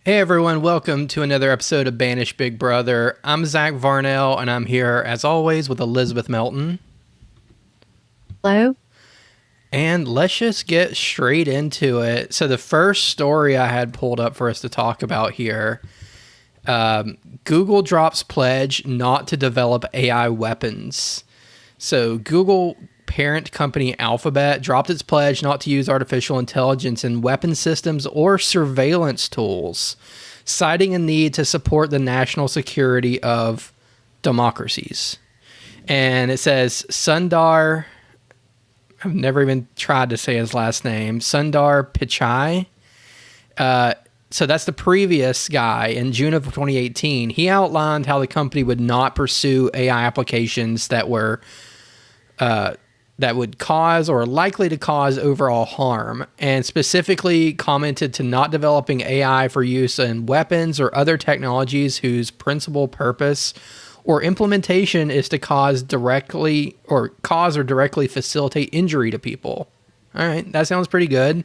Hey everyone, welcome to another episode of Banished Big Brother. I'm Zach Varnell, and I'm here as always with Elizabeth Melton. Hello? And let's just get straight into it. So the first story I had pulled up for us to talk about here, Google drops pledge not to develop AI weapons. So Google parent company Alphabet dropped its pledge not to use artificial intelligence in weapon systems or surveillance tools, citing a need to support the national security of democracies. And it says Sundar, I've never even tried to say his last name, Sundar Pichai. So that's the previous guy in June of 2018. He outlined how the company would not pursue AI applications that were that would cause or likely to cause overall harm, and specifically commented to not developing AI for use in weapons or other technologies whose principal purpose or implementation is to cause or directly facilitate injury to people. All right, that sounds pretty good.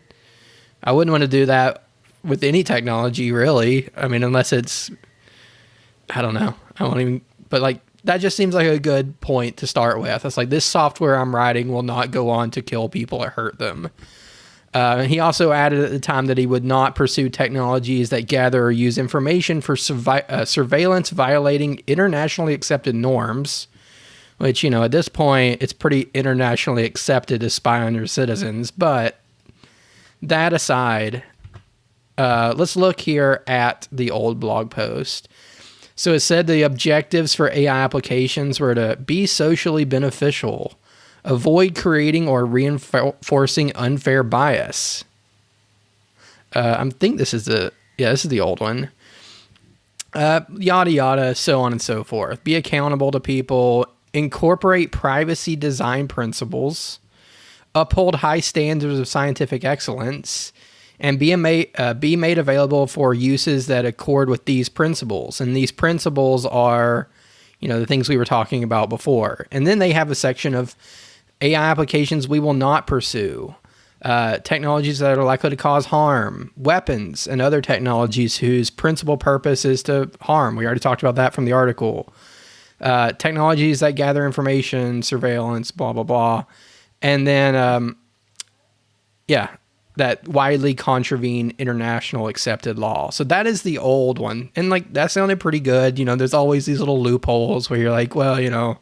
I wouldn't want to do that with any technology, really. I mean, unless it's, I don't know. I won't even, but like, that just seems like a good point to start with. It's like, this software I'm writing will not go on to kill people or hurt them. He also added at the time that he would not pursue technologies that gather or use information for surveillance violating internationally accepted norms, which, you know, at this point, it's pretty internationally accepted to spy on your citizens. But that aside, let's look here at the old blog post. So it said the objectives for AI applications were to be socially beneficial, avoid creating or reinforcing unfair bias. I think this is this is the old one. Yada yada, so on and so forth. Be accountable to people, incorporate privacy design principles, uphold high standards of scientific excellence, and be made available for uses that accord with these principles. And these principles are, you know, the things we were talking about before. And then they have a section of AI applications we will not pursue, technologies that are likely to cause harm, weapons, and other technologies whose principal purpose is to harm. We already talked about that from the article. Technologies that gather information, surveillance, blah, blah, blah. And then, that widely contravene international accepted law. So that is the old one. And like, that sounded pretty good. You know, there's always these little loopholes where you're like, well, you know,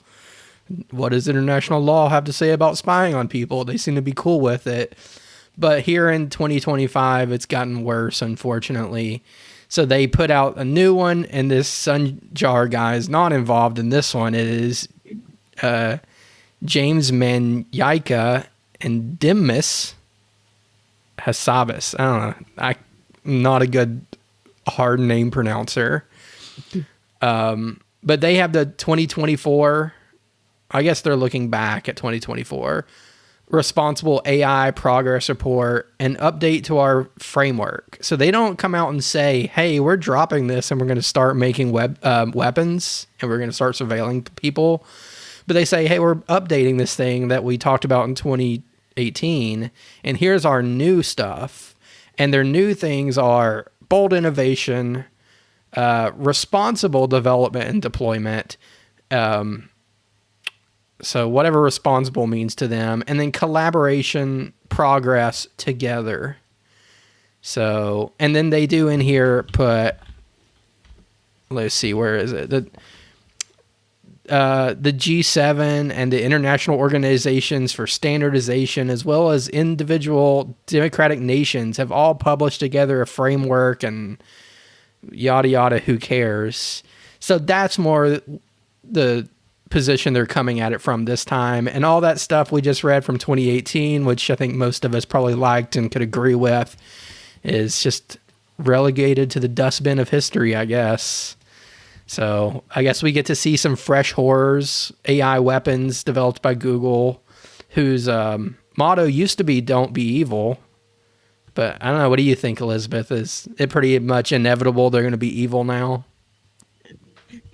what does international law have to say about spying on people? They seem to be cool with it. But here in 2025, it's gotten worse, unfortunately. So they put out a new one, and this Sunjar guy is not involved in this one. It is James Manyaika and Dimmis Hassabis. I don't know. I'm not a good hard name pronouncer. But they have the 2024, I guess they're looking back at 2024, responsible AI progress report and update to our framework. So they don't come out and say, hey, we're dropping this and we're going to start making weapons and we're going to start surveilling people. But they say, hey, we're updating this thing that we talked about in 2018, and here's our new stuff. And their new things are bold innovation, responsible development and deployment. So whatever responsible means to them, and then collaboration, progress together. So, and then they do in here put, let's see, where is it? The G7 and the international organizations for standardization, as well as individual democratic nations, have all published together a framework and yada yada, who cares? So that's more the position they're coming at it from this time. And all that stuff we just read from 2018, which I think most of us probably liked and could agree with, is just relegated to the dustbin of history, I guess. So I guess we get to see some fresh horrors, AI weapons developed by Google, whose motto used to be "Don't be evil." But I don't know. What do you think, Elizabeth? Is it pretty much inevitable they're going to be evil now?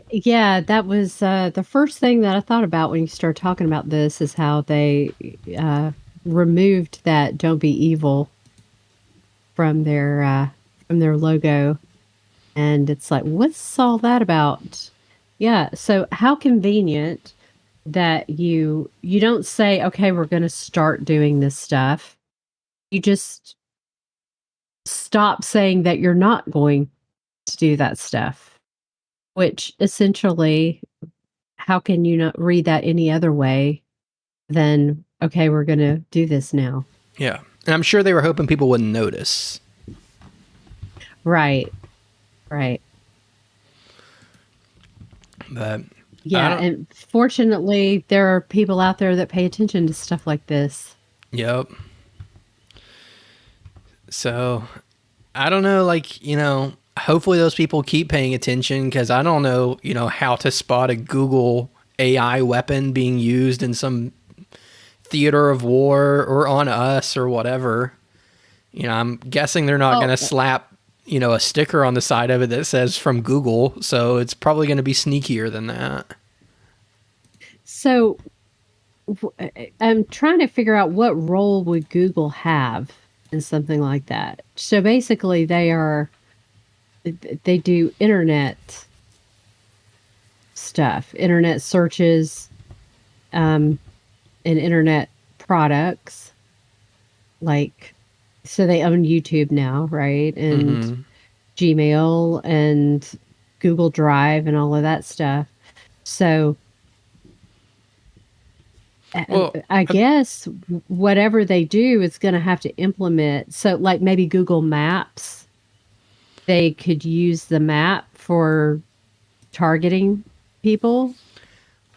Yeah, that was the first thing that I thought about when you started talking about this is how they removed that "Don't be evil" from their logo. And it's like, what's all that about? Yeah. So how convenient that you don't say, okay, we're going to start doing this stuff. You just stop saying that you're not going to do that stuff, which essentially, how can you not read that any other way than, okay, we're going to do this now? Yeah. And I'm sure they were hoping people wouldn't notice. Right. Right. But Yeah. And fortunately, there are people out there that pay attention to stuff like this. Yep. So I don't know, like, hopefully those people keep paying attention, because I don't know, how to spot a Google AI weapon being used in some theater of war or on us or whatever. I'm guessing they're not going to slap, a sticker on the side of it that says from Google. So it's probably going to be sneakier than that. So I'm trying to figure out what role would Google have in something like that. So basically, they do internet stuff, internet searches, and internet products. Like, so they own YouTube now, right? And Gmail and Google Drive and all of that stuff. So I guess whatever they do is going to have to implement. So, like maybe Google Maps, they could use the map for targeting people.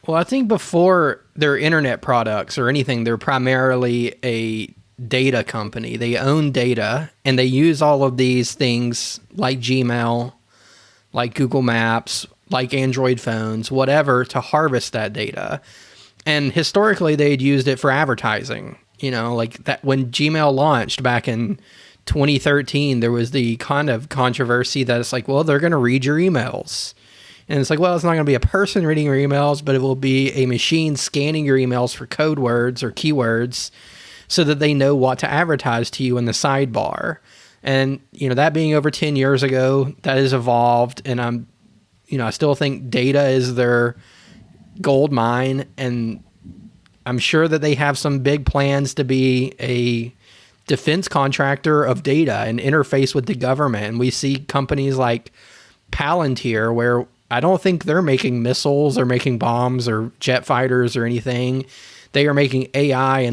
Well, I think before their internet products or anything, they're primarily a data company. They own data, and they use all of these things like Gmail, like Google Maps, like Android phones, whatever, to harvest that data. And historically, they'd used it for advertising. Like that when Gmail launched back in 2013, there was the kind of controversy that it's like, well, they're going to read your emails. And it's like, well, it's not going to be a person reading your emails, but it will be a machine scanning your emails for code words or keywords so that they know what to advertise to you in the sidebar. And, that being over 10 years ago, that has evolved. And I still think data is their gold mine. And I'm sure that they have some big plans to be a defense contractor of data and interface with the government. And we see companies like Palantir, where I don't think they're making missiles or making bombs or jet fighters or anything. They are making AI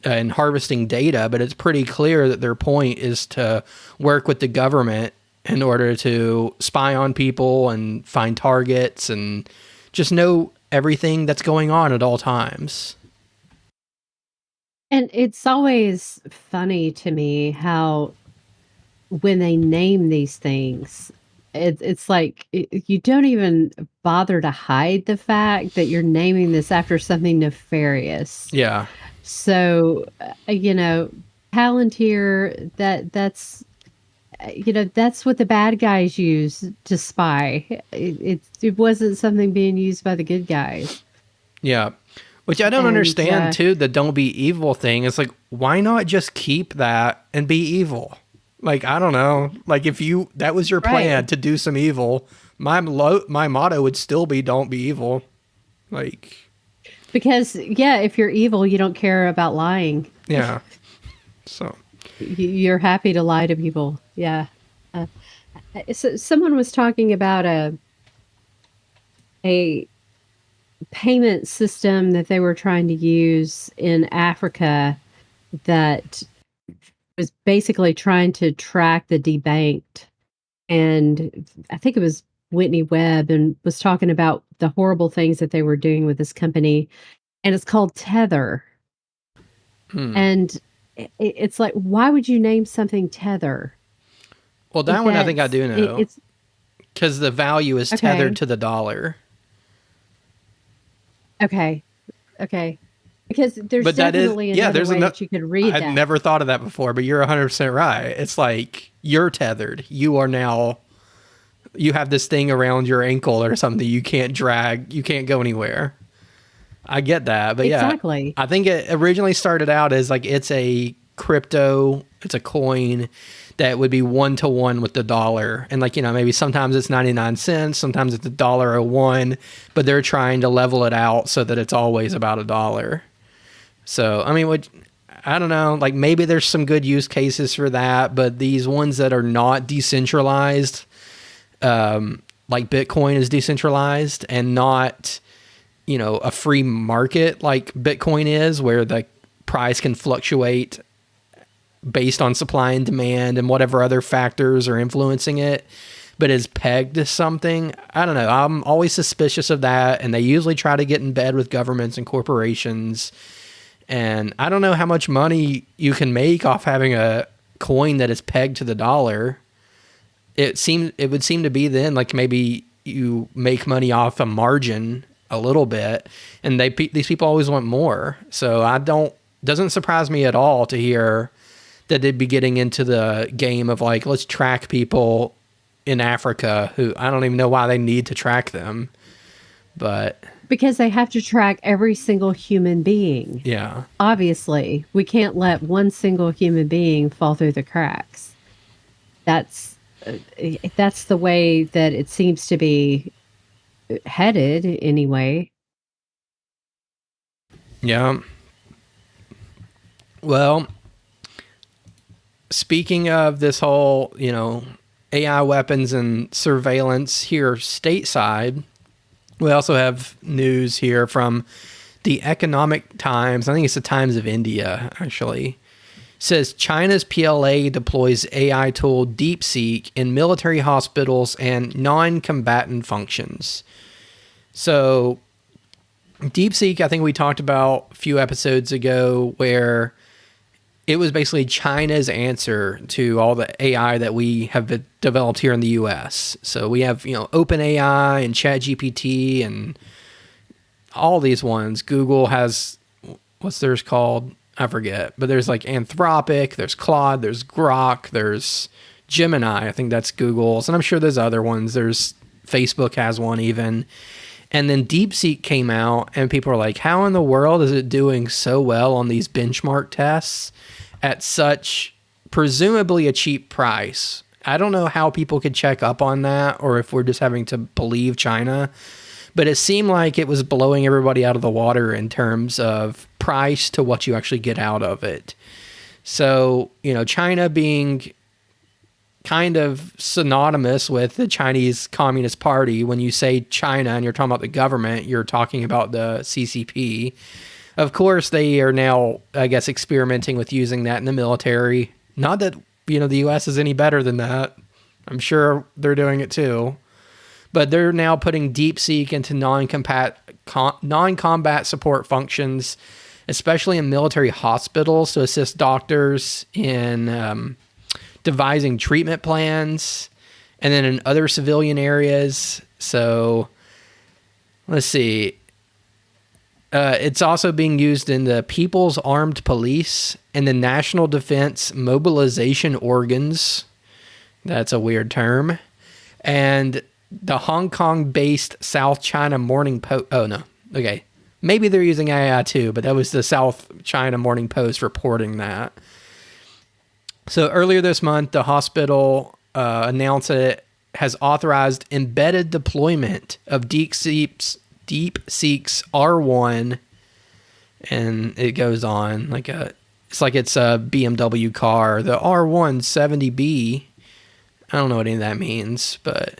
and harvesting data, but it's pretty clear that their point is to work with the government in order to spy on people and find targets and just know everything that's going on at all times. And it's always funny to me how when they name these things, it's like you don't even bother to hide the fact that you're naming this after something nefarious. Yeah. So, Palantir, that's what the bad guys use to spy. It wasn't something being used by the good guys. Yeah. Which I don't understand, too, the don't be evil thing. It's like, why not just keep that and be evil? Like, I don't know. Like, if that was your plan to do some evil, my motto would still be don't be evil. Like, because, if you're evil, you don't care about lying. Yeah. So you're happy to lie to people. Yeah. So someone was talking about a payment system that they were trying to use in Africa that was basically trying to track the debanked. And I think it was Whitney Webb, and was talking about the horrible things that they were doing with this company. And it's called Tether. And it's like, why would you name something Tether? Well, that one I think I do know. Because the value is tethered to the dollar. Okay. Because there's definitely another way that you could read that. I'd never thought of that before, but you're 100% right. It's like you're tethered. You have this thing around your ankle or something you can't drag. You can't go anywhere. I get that. But exactly. I think it originally started out as like it's a crypto, it's a coin that would be 1-to-1 with the dollar. And like, maybe sometimes it's 99 cents, sometimes it's $1.01, but they're trying to level it out so that it's always about $1. So, I mean, I don't know, like maybe there's some good use cases for that, but these ones that are not decentralized, like Bitcoin is decentralized and not, a free market like Bitcoin is, where the price can fluctuate based on supply and demand and whatever other factors are influencing it, but is pegged to something. I don't know. I'm always suspicious of that. And they usually try to get in bed with governments and corporations. And I don't know how much money you can make off having a coin that is pegged to the dollar. It would seem to be then like maybe you make money off a margin a little bit, and these people always want more. So doesn't surprise me at all to hear that they'd be getting into the game of like, let's track people in Africa who I don't even know why they need to track them, but because they have to track every single human being. Yeah. Obviously, we can't let one single human being fall through the cracks. That's the way that it seems to be headed anyway. Yeah. Well, speaking of this whole, AI weapons and surveillance here stateside, we also have news here from the Economic Times. I think it's the Times of India, actually. It says China's PLA deploys AI tool DeepSeek in military hospitals and non-combatant functions. So DeepSeek, I think we talked about a few episodes ago, where it was basically China's answer to all the AI that we have developed here in the US. So we have, OpenAI and ChatGPT and all these ones. Google has, what's theirs called? I forget. But there's like Anthropic, there's Claude, there's Grok, there's Gemini. I think that's Google's. And I'm sure there's other ones. There's Facebook has one even. And then DeepSeek came out and people are like, how in the world is it doing so well on these benchmark tests at such presumably a cheap price? I don't know how people could check up on that, or if we're just having to believe China, but it seemed like it was blowing everybody out of the water in terms of price to what you actually get out of it. So, China being kind of synonymous with the Chinese Communist Party. When you say China and you're talking about the government, you're talking about the CCP. Of course, they are now, I guess, experimenting with using that in the military. Not that, the U.S. is any better than that. I'm sure they're doing it too. But they're now putting DeepSeek into non-combat support functions, especially in military hospitals, to assist doctors in devising treatment plans, and then in other civilian areas. So let's see. It's also being used in the People's Armed Police and the National Defense Mobilization Organs. That's a weird term. And the Hong Kong-based South China Morning Post. Oh, no. Okay. Maybe they're using AI too, but that was the South China Morning Post reporting that. So earlier this month, the hospital announced that it has authorized embedded deployment of DeepSeek's R1, and it goes on it's like it's a BMW car, the R170B. I don't know what any of that means, but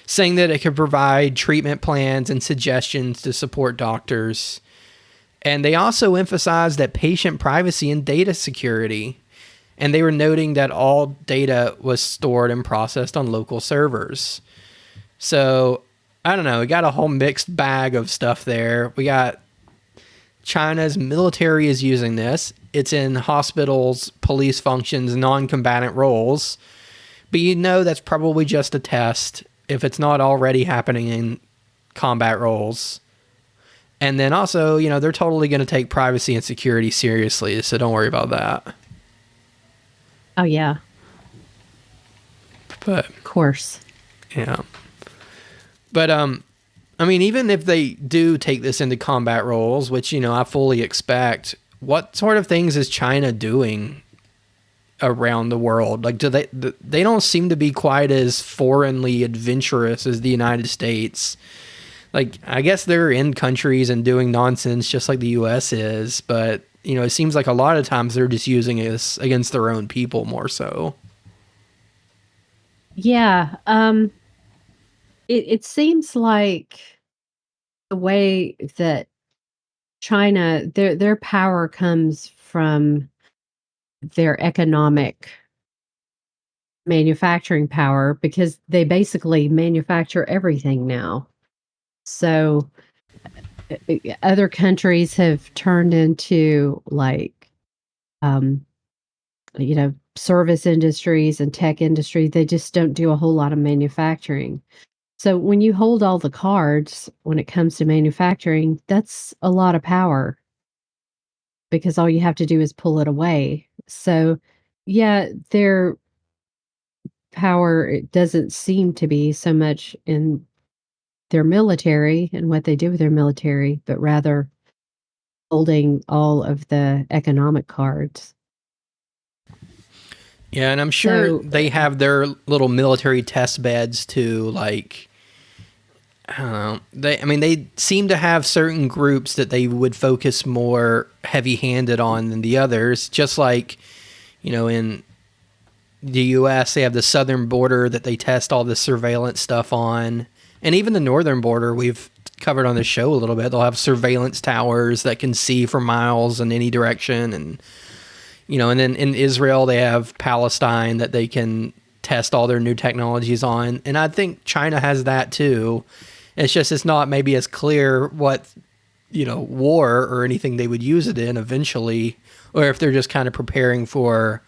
saying that it could provide treatment plans and suggestions to support doctors. And they also emphasized that patient privacy and data security. And they were noting that all data was stored and processed on local servers. So, I don't know. We got a whole mixed bag of stuff there. We got China's military is using this. It's in hospitals, police functions, non-combatant roles. But that's probably just a test if it's not already happening in combat roles. And then also, they're totally going to take privacy and security seriously. So don't worry about that. Oh, yeah. But of course. Yeah. But, even if they do take this into combat roles, which, I fully expect, what sort of things is China doing around the world? Like, they don't seem to be quite as foreignly adventurous as the United States. Like, I guess they're in countries and doing nonsense just like the US is, but it seems like a lot of times they're just using this against their own people more so. Yeah. It seems like the way that China, their power comes from their economic manufacturing power because they basically manufacture everything now. So other countries have turned into like um service industries and tech industry. They just don't do a whole lot of manufacturing. So when you hold all the cards when it comes to manufacturing, that's a lot of power because all you have to do is pull it away. So yeah, their power, it doesn't seem to be so much in their military and what they do with their military, but rather holding all of the economic cards. Yeah, and I'm sure So, they have their little military test beds too. Like, I don't know. They seem to have certain groups that they would focus more heavy-handed on than the others. Just like, in the U.S., they have the southern border that they test all the surveillance stuff on, and even the northern border we've covered on the show a little bit. They'll have surveillance towers that can see for miles in any direction, and then in Israel they have Palestine that they can test all their new technologies on, and I think China has that too. It's not maybe as clear what war or anything they would use it in eventually, or if they're just kind of preparing for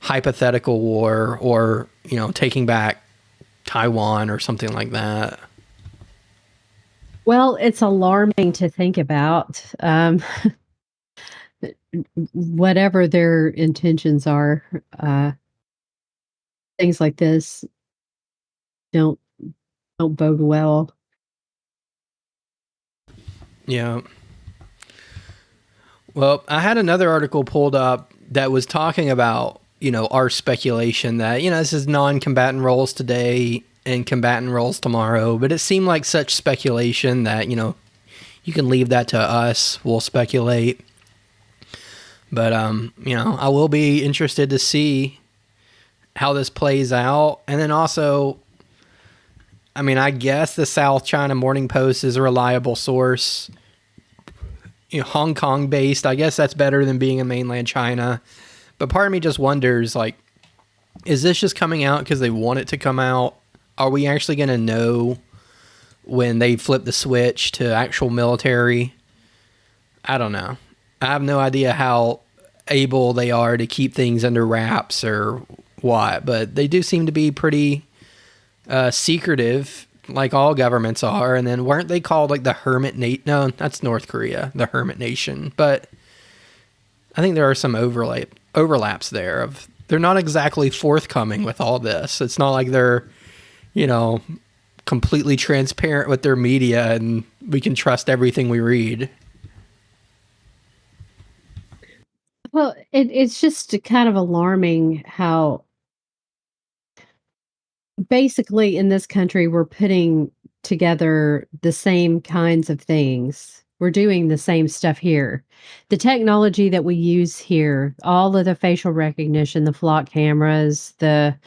hypothetical war or taking back Taiwan or something like that. well, it's alarming to think about. Whatever their intentions are, things like this don't don't bode well. Yeah. Well, I had another article pulled up that was talking about, our speculation that, this is non-combatant roles today and combatant roles tomorrow, but it seemed like such speculation that, you can leave that to us. We'll speculate. But I will be interested to see how this plays out. And then also, I guess the South China Morning Post is a reliable source. Hong Kong based. I guess that's better than being in mainland China. But part of me just wonders, like, is this just coming out because they want it to come out? Are we actually going to know when they flip the switch to actual military? I don't know. I have no idea how able they are to keep things under wraps or what, but they do seem to be pretty secretive, like all governments are. And then weren't they called like the Hermit Nation? No, that's North Korea, the Hermit Nation. But I think there are some overlaps there. Of they're not exactly forthcoming with all this. It's not like they're, completely transparent with their media and we can trust everything we read. Well, it's just kind of alarming how basically in this country we're putting together the same kinds of things. We're doing the same stuff here. The technology that we use here, all of the facial recognition, the flock cameras, the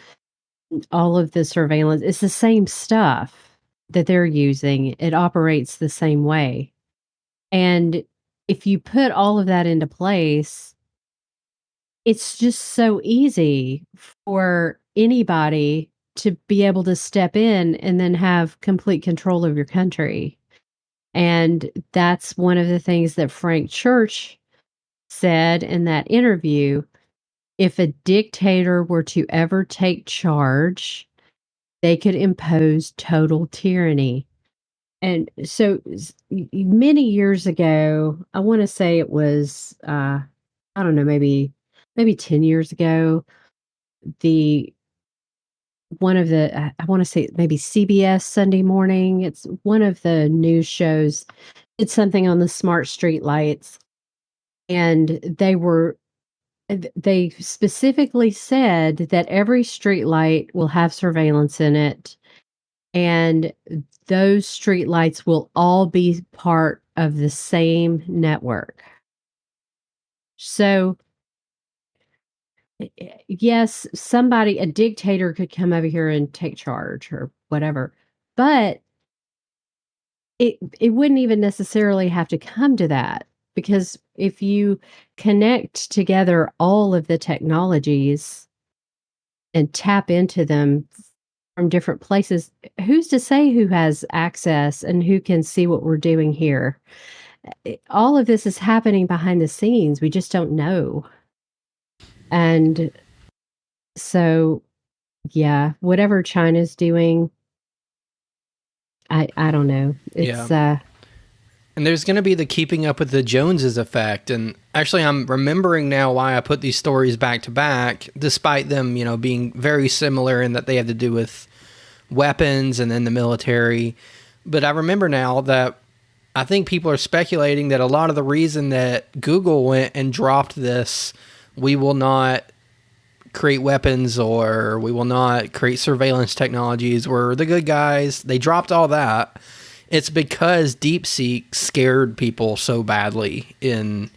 all of the surveillance, it's the same stuff that they're using. It operates the same way. And if you put all of that into place, it's just so easy for anybody to be able to step in and then have complete control of your country. And that's one of the things that Frank Church said in that interview. If a dictator were to ever take charge, they could impose total tyranny. And so many years ago, I want to say it was, I don't know, maybe 10 years ago, the one of the I want to say maybe CBS Sunday Morning. It's one of the news shows. Did something on the smart street lights, and they were they specifically said that every streetlight will have surveillance in it, and those streetlights will all be part of the same network. So, yes, somebody, a dictator could come over here and take charge or whatever, but it wouldn't even necessarily have to come to that, because if you connect together all of the technologies and tap into them from different places, who's to say who has access and who can see what we're doing here? All of this is happening behind the scenes. We just don't know. And so, yeah, whatever China's doing, I don't know. Yeah. It's And there's going to be the keeping up with the Joneses effect. And actually, I'm remembering now why I put these stories back to back, despite them, being very similar in that they have to do with weapons and then the military. But I remember now that I think people are speculating that a lot of the reason that Google went and dropped this, we will not create weapons or we will not create surveillance technologies, were the good guys. They dropped all that. It's because DeepSeek scared people so badly in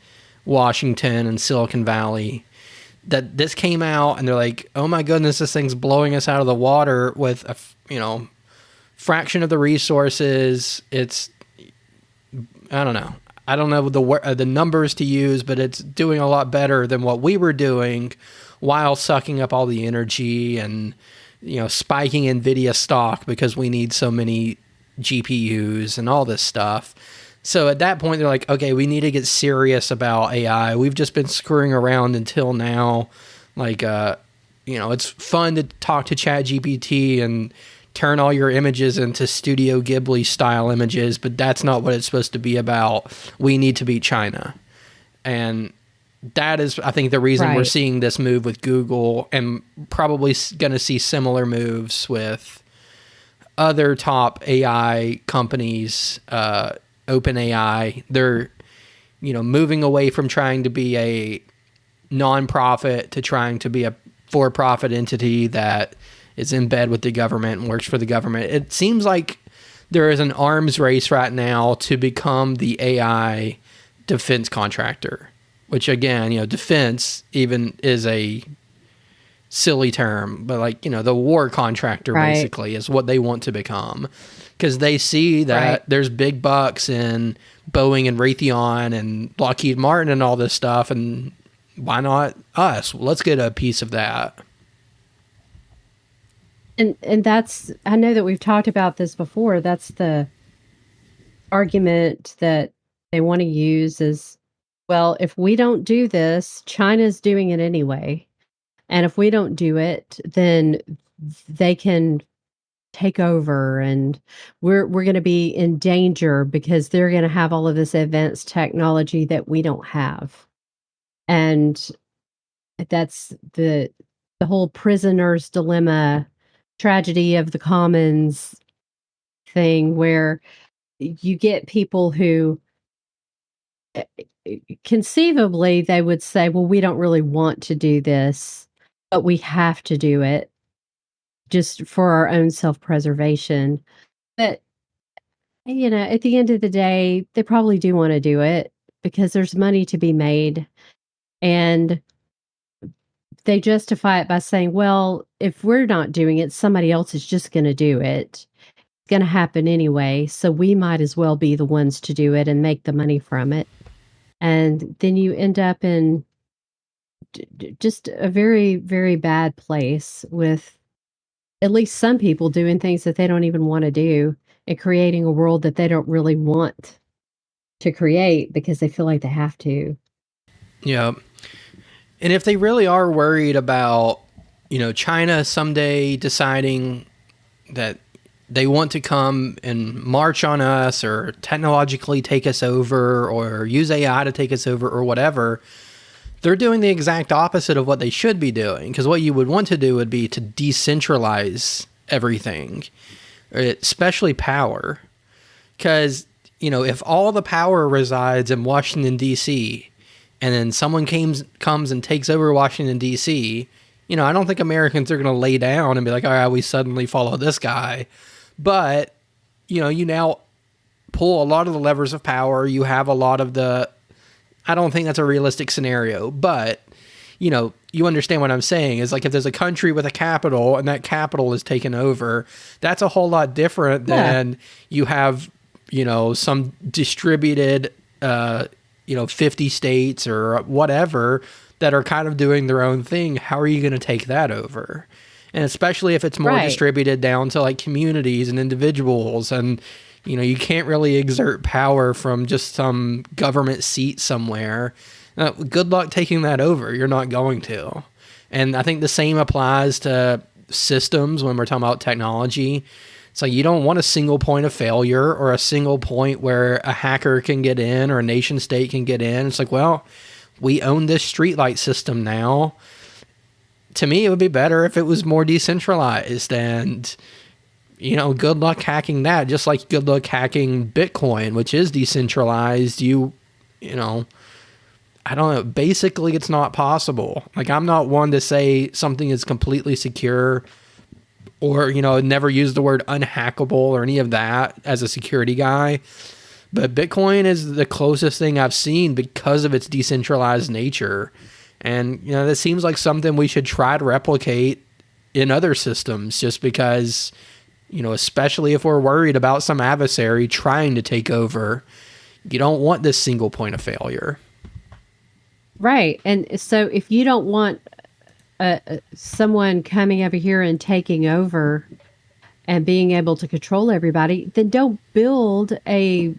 Washington and Silicon Valley that this came out and they're like, oh my goodness, this thing's blowing us out of the water with a fraction of the resources. It's, I don't know. I don't know the numbers to use, but it's doing a lot better than what we were doing while sucking up all the energy and, spiking NVIDIA stock because we need so many GPUs and all this stuff. So at that point, they're like, okay, we need to get serious about AI. We've just been screwing around until now. Like, it's fun to talk to ChatGPT and turn all your images into Studio Ghibli style images, but that's not what it's supposed to be about. We need to beat China. And that is, I think, the reason we're seeing this move with Google, and probably going to see similar moves with other top AI companies, OpenAI. They're, moving away from trying to be a nonprofit to trying to be a for-profit entity that is in bed with the government and works for the government. It seems like there is an arms race right now to become the AI defense contractor, which again, defense even is a silly term, but the war contractor basically is what they want to become, because they see that there's big bucks in Boeing and Raytheon and Lockheed Martin and all this stuff, and why not us? Let's get a piece of that. And that's, I know that we've talked about this before. That's the argument that they want to use is, well, if we don't do this, China's doing it anyway. And if we don't do it, then they can take over and we're going to be in danger because they're going to have all of this advanced technology that we don't have. And that's the whole prisoner's dilemma, tragedy of the commons thing, where you get people who conceivably they would say, well, we don't really want to do this, but we have to do it just for our own self-preservation. But, at the end of the day, they probably do want to do it because there's money to be made. And they justify it by saying, well, if we're not doing it, somebody else is just going to do it. It's going to happen anyway. So we might as well be the ones to do it and make the money from it. And then you end up in just a very, very bad place with at least some people doing things that they don't even want to do and creating a world that they don't really want to create because they feel like they have to. Yeah. And if they really are worried about, China someday deciding that they want to come and march on us or technologically take us over or use AI to take us over or whatever, they're doing the exact opposite of what they should be doing. Because what you would want to do would be to decentralize everything, especially power. Because, if all the power resides in Washington, D.C., and then someone comes and takes over Washington, D.C., I don't think Americans are going to lay down and be like, all right, we suddenly follow this guy. But, you now pull a lot of the levers of power. You have a lot of I don't think that's a realistic scenario, but, you understand what I'm saying is like if there's a country with a capital and that capital is taken over, that's a whole lot different than you have, some distributed, 50 states or whatever that are kind of doing their own thing. How are you going to take that over? And especially if it's more distributed down to like communities and individuals, and you can't really exert power from just some government seat somewhere. Good luck taking that over. You're not going to. And I think the same applies to systems when we're talking about technology. So you don't want a single point of failure or a single point where a hacker can get in or a nation state can get in. It's like, well, we own this streetlight system now. To me, it would be better if it was more decentralized, and good luck hacking that. Just like good luck hacking Bitcoin, which is decentralized. I don't know. Basically, it's not possible. Like, I'm not one to say something is completely secure or, never use the word unhackable or any of that as a security guy. But Bitcoin is the closest thing I've seen because of its decentralized nature. And, that seems like something we should try to replicate in other systems just because, especially if we're worried about some adversary trying to take over, you don't want this single point of failure. Right. And so if you don't want someone coming over here and taking over and being able to control everybody, then don't build a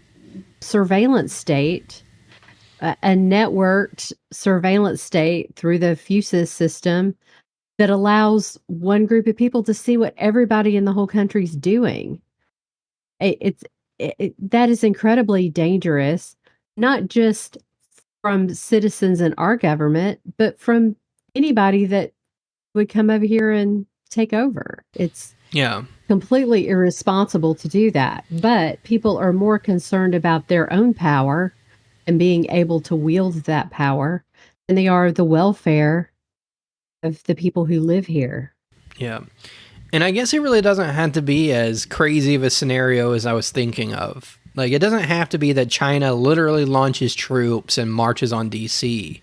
surveillance state, a networked surveillance state through the FUSIS system that allows one group of people to see what everybody in the whole country's doing. That is incredibly dangerous, not just from citizens in our government, but from anybody that would come over here and take over. It's completely irresponsible to do that. But people are more concerned about their own power and being able to wield that power than they are the welfare of the people who live here. Yeah. And I guess it really doesn't have to be as crazy of a scenario as I was thinking of. Like, it doesn't have to be that China literally launches troops and marches on DC.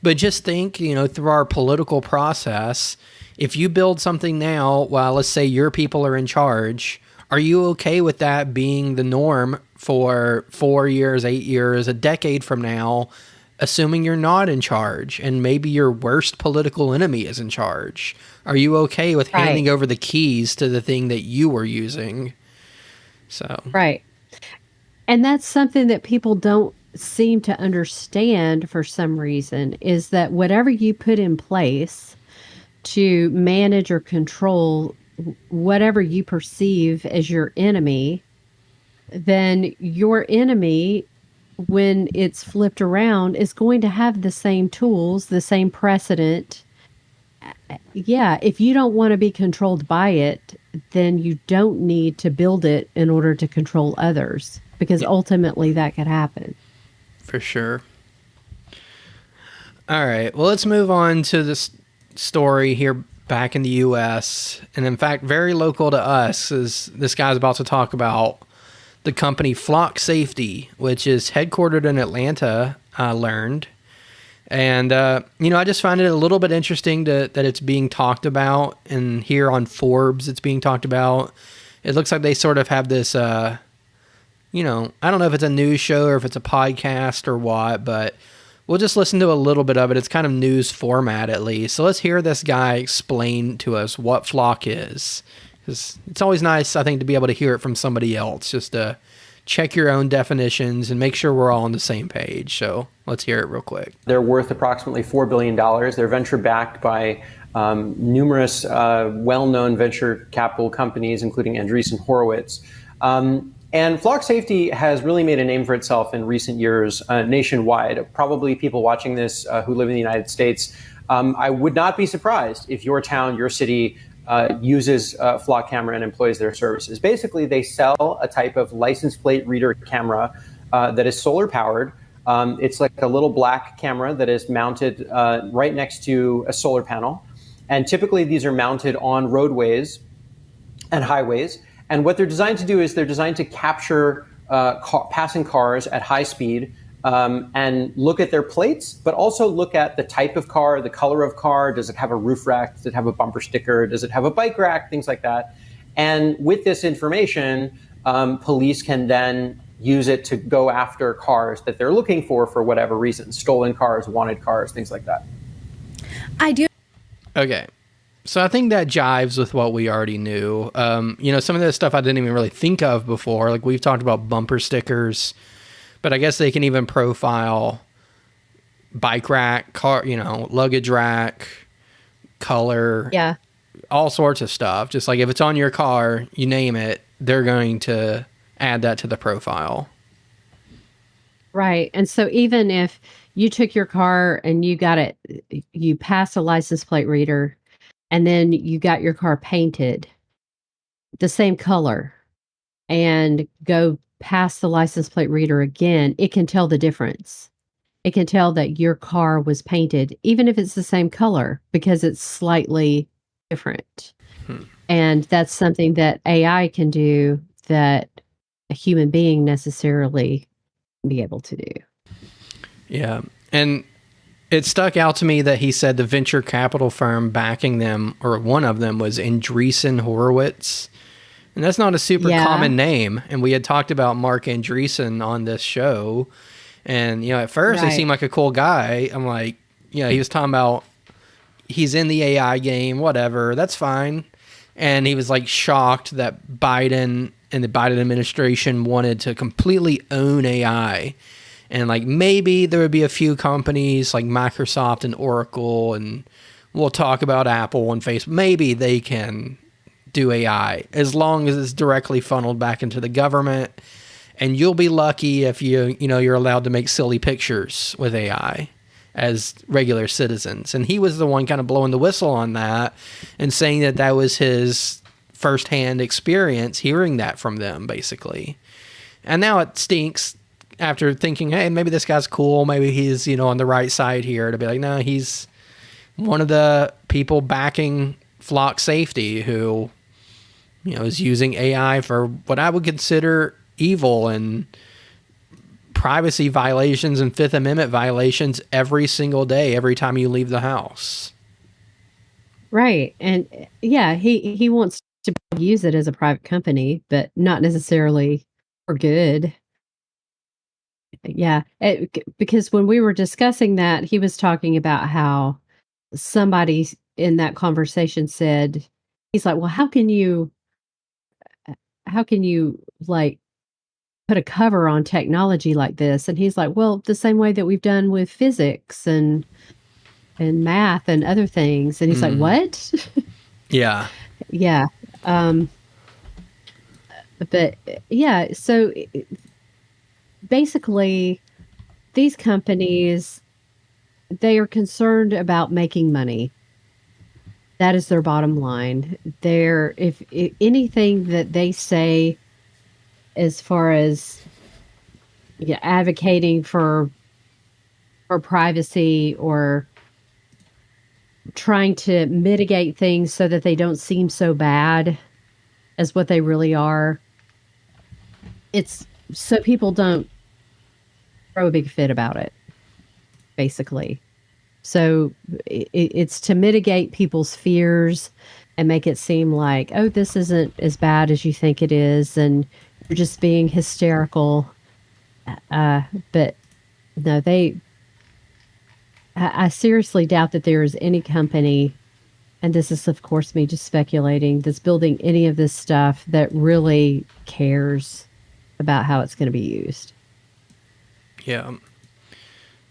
But just think, through our political process, if you build something now, while let's say your people are in charge, are you okay with that being the norm for 4 years, 8 years, a decade from now, assuming you're not in charge and maybe your worst political enemy is in charge? Are you okay with handing over the keys to the thing that you were using? So Right. And that's something that people don't seem to understand for some reason, is that whatever you put in place to manage or control whatever you perceive as your enemy, then your enemy, when it's flipped around, is going to have the same tools, the same precedent. Yeah, if you don't want to be controlled by it, then you don't need to build it in order to control others, because ultimately that could happen. For sure. All right. Well, let's move on to this story here back in the U.S. And in fact, very local to us, is this guy's about to talk about the company Flock Safety, which is headquartered in Atlanta, I learned. And, I just find it a little bit interesting that it's being talked about. And here on Forbes, it's being talked about. It looks like they sort of have this, I don't know if it's a news show or if it's a podcast or what, but we'll just listen to a little bit of it. It's kind of news format, at least. So let's hear this guy explain to us what Flock is. Because it's always nice, I think, to be able to hear it from somebody else, just to check your own definitions and make sure we're all on the same page. So let's hear it real quick. They're worth approximately $4 billion. They're venture backed by numerous well-known venture capital companies, including Andreessen, Horowitz. And Flock Safety has really made a name for itself in recent years nationwide. Probably people watching this who live in the United States, I would not be surprised if your town, your city uses Flock camera and employs their services. Basically, they sell a type of license plate reader camera that is solar powered. It's like a little black camera that is mounted right next to a solar panel. And typically these are mounted on roadways and highways. And what they're designed to do is they're designed to capture passing cars at high speed and look at their plates, but also look at the type of car, the color of car. Does it have a roof rack? Does it have a bumper sticker? Does it have a bike rack? Things like that. And with this information, police can then use it to go after cars that they're looking for whatever reason, stolen cars, wanted cars, things like that. I do. Okay. So I think that jives with what we already knew. Some of this stuff I didn't even really think of before. Like we've talked about bumper stickers, but I guess they can even profile bike rack, car, luggage rack, color, all sorts of stuff. Just like if it's on your car, you name it, they're going to add that to the profile. Right. And so even if you took your car and you passed a license plate reader, and then you got your car painted the same color and go past the license plate reader again, it can tell the difference. It can tell that your car was painted, even if it's the same color, because it's slightly different. And that's something that AI can do that a human being necessarily be able to do. Yeah. And it stuck out to me that he said the venture capital firm backing them, or one of them, was Andreessen Horowitz. And that's not a super common name. And we had talked about Mark Andreessen on this show. And, at first he seemed like a cool guy. I'm like, he was talking about he's in the AI game, whatever. That's fine. And he was like shocked that Biden and the Biden administration wanted to completely own AI. And like maybe there would be a few companies like Microsoft and Oracle, and we'll talk about Apple and Facebook. Maybe they can do AI as long as it's directly funneled back into the government. And you'll be lucky if you're allowed to make silly pictures with AI as regular citizens. And he was the one kind of blowing the whistle on that and saying that that was his firsthand experience hearing that from them, basically. And now it stinks after thinking, hey, maybe this guy's cool. Maybe he's, on the right side here, to be like, no, he's one of the people backing flock safety who, is using AI for what I would consider evil and privacy violations and Fifth Amendment violations every single day, every time you leave the house. Right. And he wants to use it as a private company, but not necessarily for good. Yeah, because when we were discussing that, he was talking about how somebody in that conversation said, he's like, well, how can you like put a cover on technology like this? And he's like, well, the same way that we've done with physics and math and other things. And he's like, what? Yeah. Yeah. But yeah, so basically these companies, they are concerned about making money. That is their bottom line. If anything that they say as far as advocating for privacy or trying to mitigate things so that they don't seem so bad as what they really are, it's so people don't throw a big fit about it, basically. So it's to mitigate people's fears and make it seem like, oh, this isn't as bad as you think it is, and you're just being hysterical. But no, I seriously doubt that there is any company, and this is, of course, me just speculating, that's building any of this stuff that really cares about how it's going to be used. Yeah.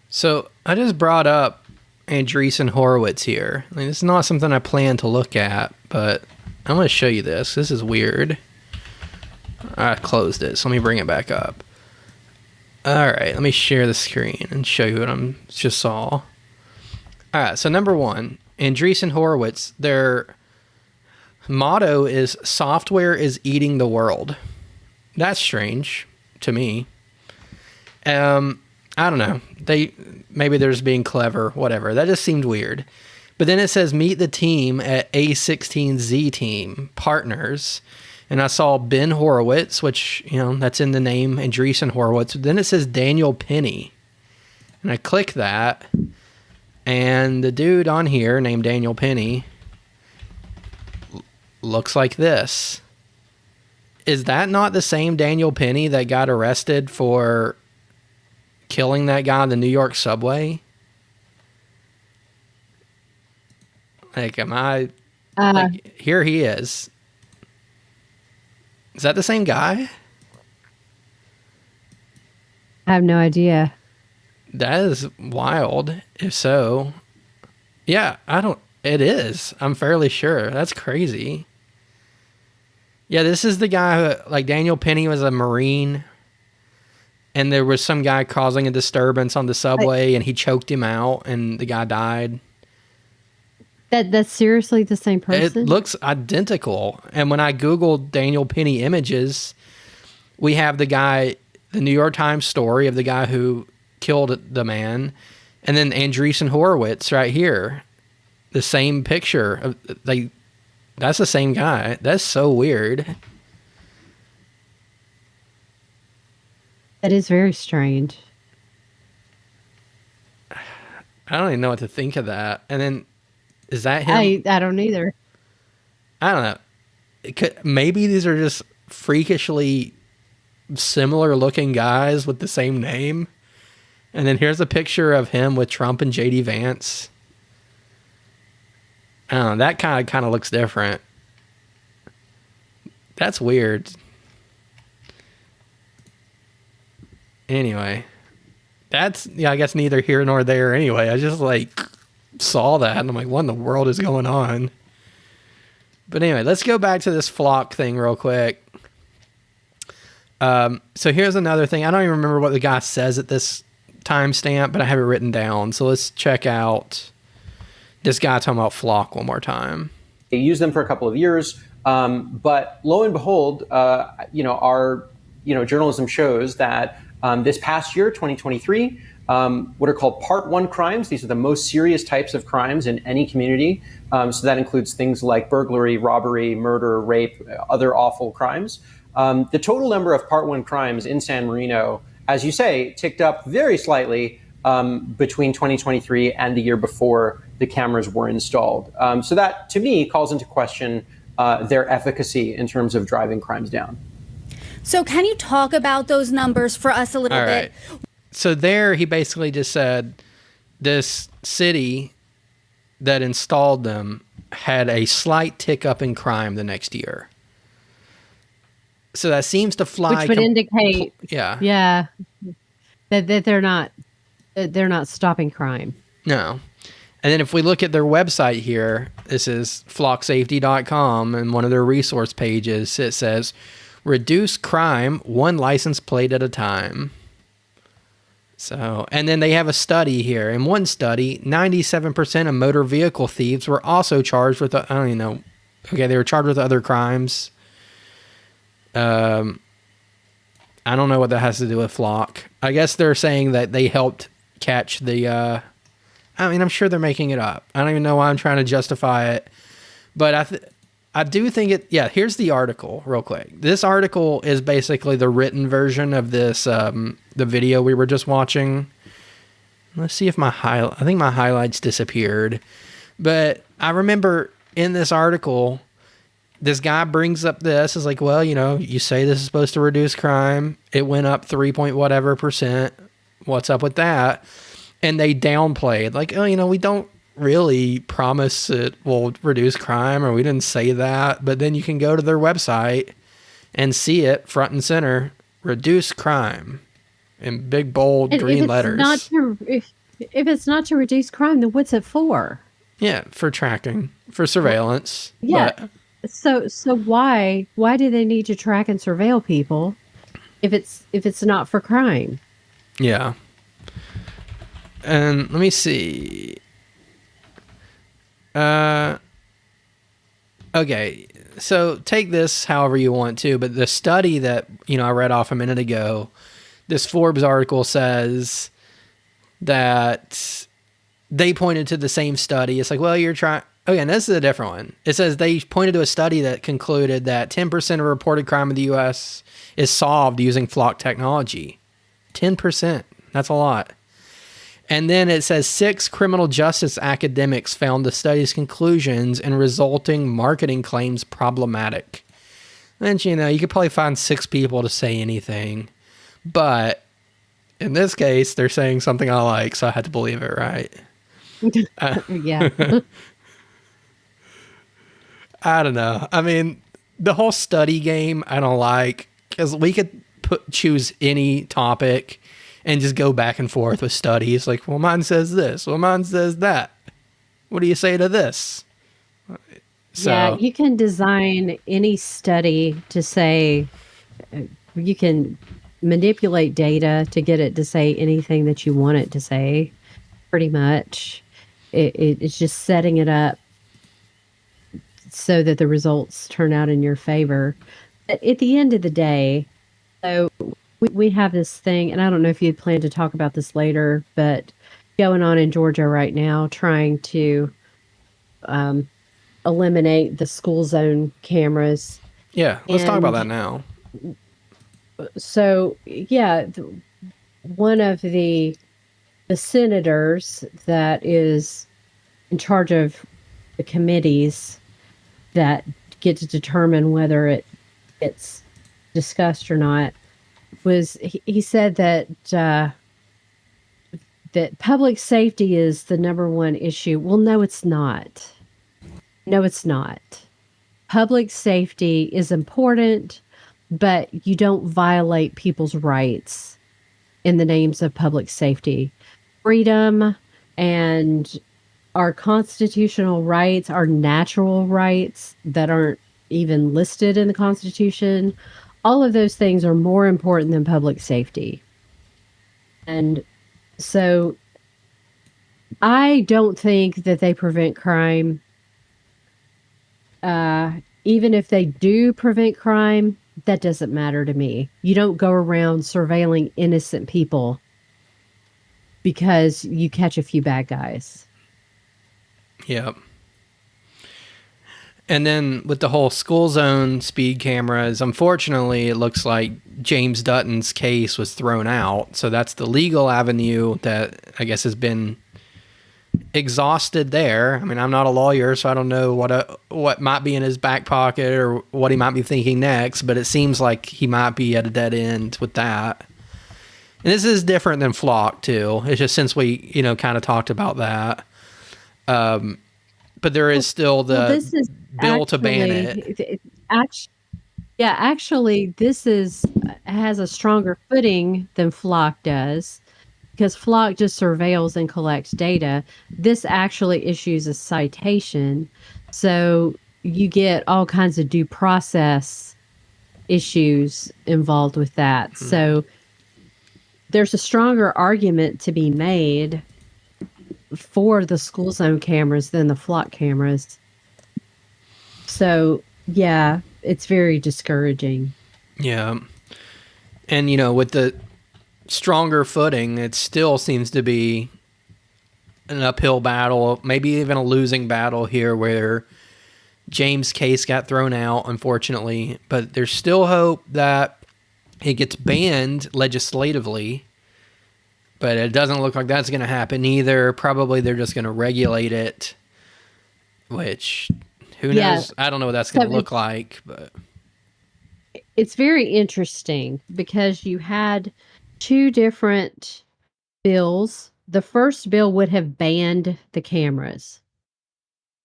So I just brought up Andreessen Horowitz here. I mean, it's not something I plan to look at, but I'm going to show you this. This is weird. I closed it, so let me bring it back up. All right, let me share the screen and show you what I just saw. All right, so number one, Andreessen Horowitz, their motto is "Software is eating the world." That's strange to me. I don't know. Maybe they're just being clever, whatever. That just seemed weird. But then it says meet the team at A16Z team partners. And I saw Ben Horowitz, which, that's in the name, Andreessen Horowitz. Then it says Daniel Penny. And I click that. And the dude on here named Daniel Penny looks like this. Is that not the same Daniel Penny that got arrested for killing that guy on the New York subway? Like, here he is. Is that the same guy? I have no idea. That is wild. If so, yeah, it is. I'm fairly sure. That's crazy. Yeah, this is the guy who, like, Daniel Penny was a Marine, and there was some guy causing a disturbance on the subway, and he choked him out, and the guy died. That's seriously the same person? It looks identical. And when I Googled Daniel Penny images, we have the New York Times story of the guy who killed the man, and then Andreessen Horowitz right here. The same picture. That's the same guy. That's so weird. That is very strange. I don't even know what to think of that. And then, is that him? I don't either. I don't know. Maybe these are just freakishly similar looking guys with the same name. And then here's a picture of him with Trump and JD Vance. I don't know. That kind of looks different. That's weird. Anyway, I guess neither here nor there anyway. I just saw that and I'm like, what in the world is going on? But anyway, let's go back to this flock thing real quick. So here's another thing. I don't even remember what the guy says at this timestamp, but I have it written down. So let's check out this guy talking about flock one more time. They used them for a couple of years, but lo and behold, our journalism shows that this past year, 2023, what are called Part 1 crimes. These are the most serious types of crimes in any community. So that includes things like burglary, robbery, murder, rape, other awful crimes. The total number of Part 1 crimes in San Marino, as you say, ticked up very slightly between 2023 and the year before the cameras were installed. So that, to me, calls into question their efficacy in terms of driving crimes down. So can you talk about those numbers for us a little bit? So there he basically just said this city that installed them had a slight tick up in crime the next year. So that seems to fly. Which would indicate, that they're not stopping crime. No. And then if we look at their website here, this is flocksafety.com, and one of their resource pages, it says, reduce crime one license plate at a time. So, and then they have a study here. In one study, 97% of motor vehicle thieves were also charged with, they were charged with other crimes. I don't know what that has to do with flock. I guess they're saying that they helped catch the, I'm sure they're making it up. I don't even know why I'm trying to justify it. But I do think here's the article real quick. This article is basically the written version of this, the video we were just watching. Let's see if I think my highlights disappeared. But I remember in this article, this guy brings up this, is like, well, you say this is supposed to reduce crime. It went up 3% What's up with that? And they downplayed, like, we don't really promise it will reduce crime, or we didn't say that. But then you can go to their website and see it front and center, reduce crime in big, bold green letters. If it's not to reduce crime, then what's it for? Yeah, for tracking, for surveillance. Yeah. But, so why do they need to track and surveil people if it's not for crime? Yeah. And let me see. Okay, so take this however you want to, but the study that I read off a minute ago, this Forbes article says that they pointed to the same study. It's like, well, you're trying. Oh, yeah, and this is a different one. It says they pointed to a study that concluded that 10% of reported crime in the U.S. is solved using Flock technology. 10%. That's a lot. And then it says 6 criminal justice academics found the study's conclusions and resulting marketing claims problematic. And, you could probably find 6 people to say anything. But in this case, they're saying something I like, so I had to believe it, right? Yeah. I don't know. I mean, the whole study game I don't like, because we could choose any topic and just go back and forth with studies. Like, well, mine says this. Well, mine says that. What do you say to this? So, yeah, you can design any study to say, you can manipulate data to get it to say anything that you want it to say, pretty much. It's just setting it up so that the results turn out in your favor. But at the end of the day, so we have this thing, and I don't know if you'd plan to talk about this later, but going on in Georgia right now, trying to eliminate the school zone cameras. yeah, let's talk about that now. So, yeah, one of the senators that is in charge of the committees that get to determine whether it's discussed or not was he said that that public safety is the number one issue. Well, no, it's not. No, it's not. Public safety is important, but you don't violate people's rights in the names of public safety. Freedom and our constitutional rights, our natural rights that aren't even listed in the Constitution, all of those things are more important than public safety. And so I don't think that they prevent crime. Even if they do prevent crime, that doesn't matter to me. You don't go around surveilling innocent people because you catch a few bad guys. Yep. And then with the whole school zone speed cameras, unfortunately, it looks like James Dutton's case was thrown out. So that's the legal avenue that I guess has been exhausted there. I mean, I'm not a lawyer, so I don't know what might be in his back pocket or what he might be thinking next, but it seems like he might be at a dead end with that. And this is different than Flock, too. It's just since we, kind of talked about that. But there is still the this is bill to ban it. Actually, this has a stronger footing than Flock does, because Flock just surveils and collects data. This actually issues a citation, so you get all kinds of due process issues involved with that. So there's a stronger argument to be made for the school zone cameras than the Flock cameras. So, yeah, it's very discouraging. Yeah. And, with the stronger footing, it still seems to be an uphill battle, maybe even a losing battle here where James' case got thrown out, unfortunately. But there's still hope that it gets banned legislatively. But it doesn't look like that's going to happen either. Probably they're just going to regulate it, which, who knows? I don't know what that's going to look like. But it's very interesting because you had 2 different bills. The first bill would have banned the cameras.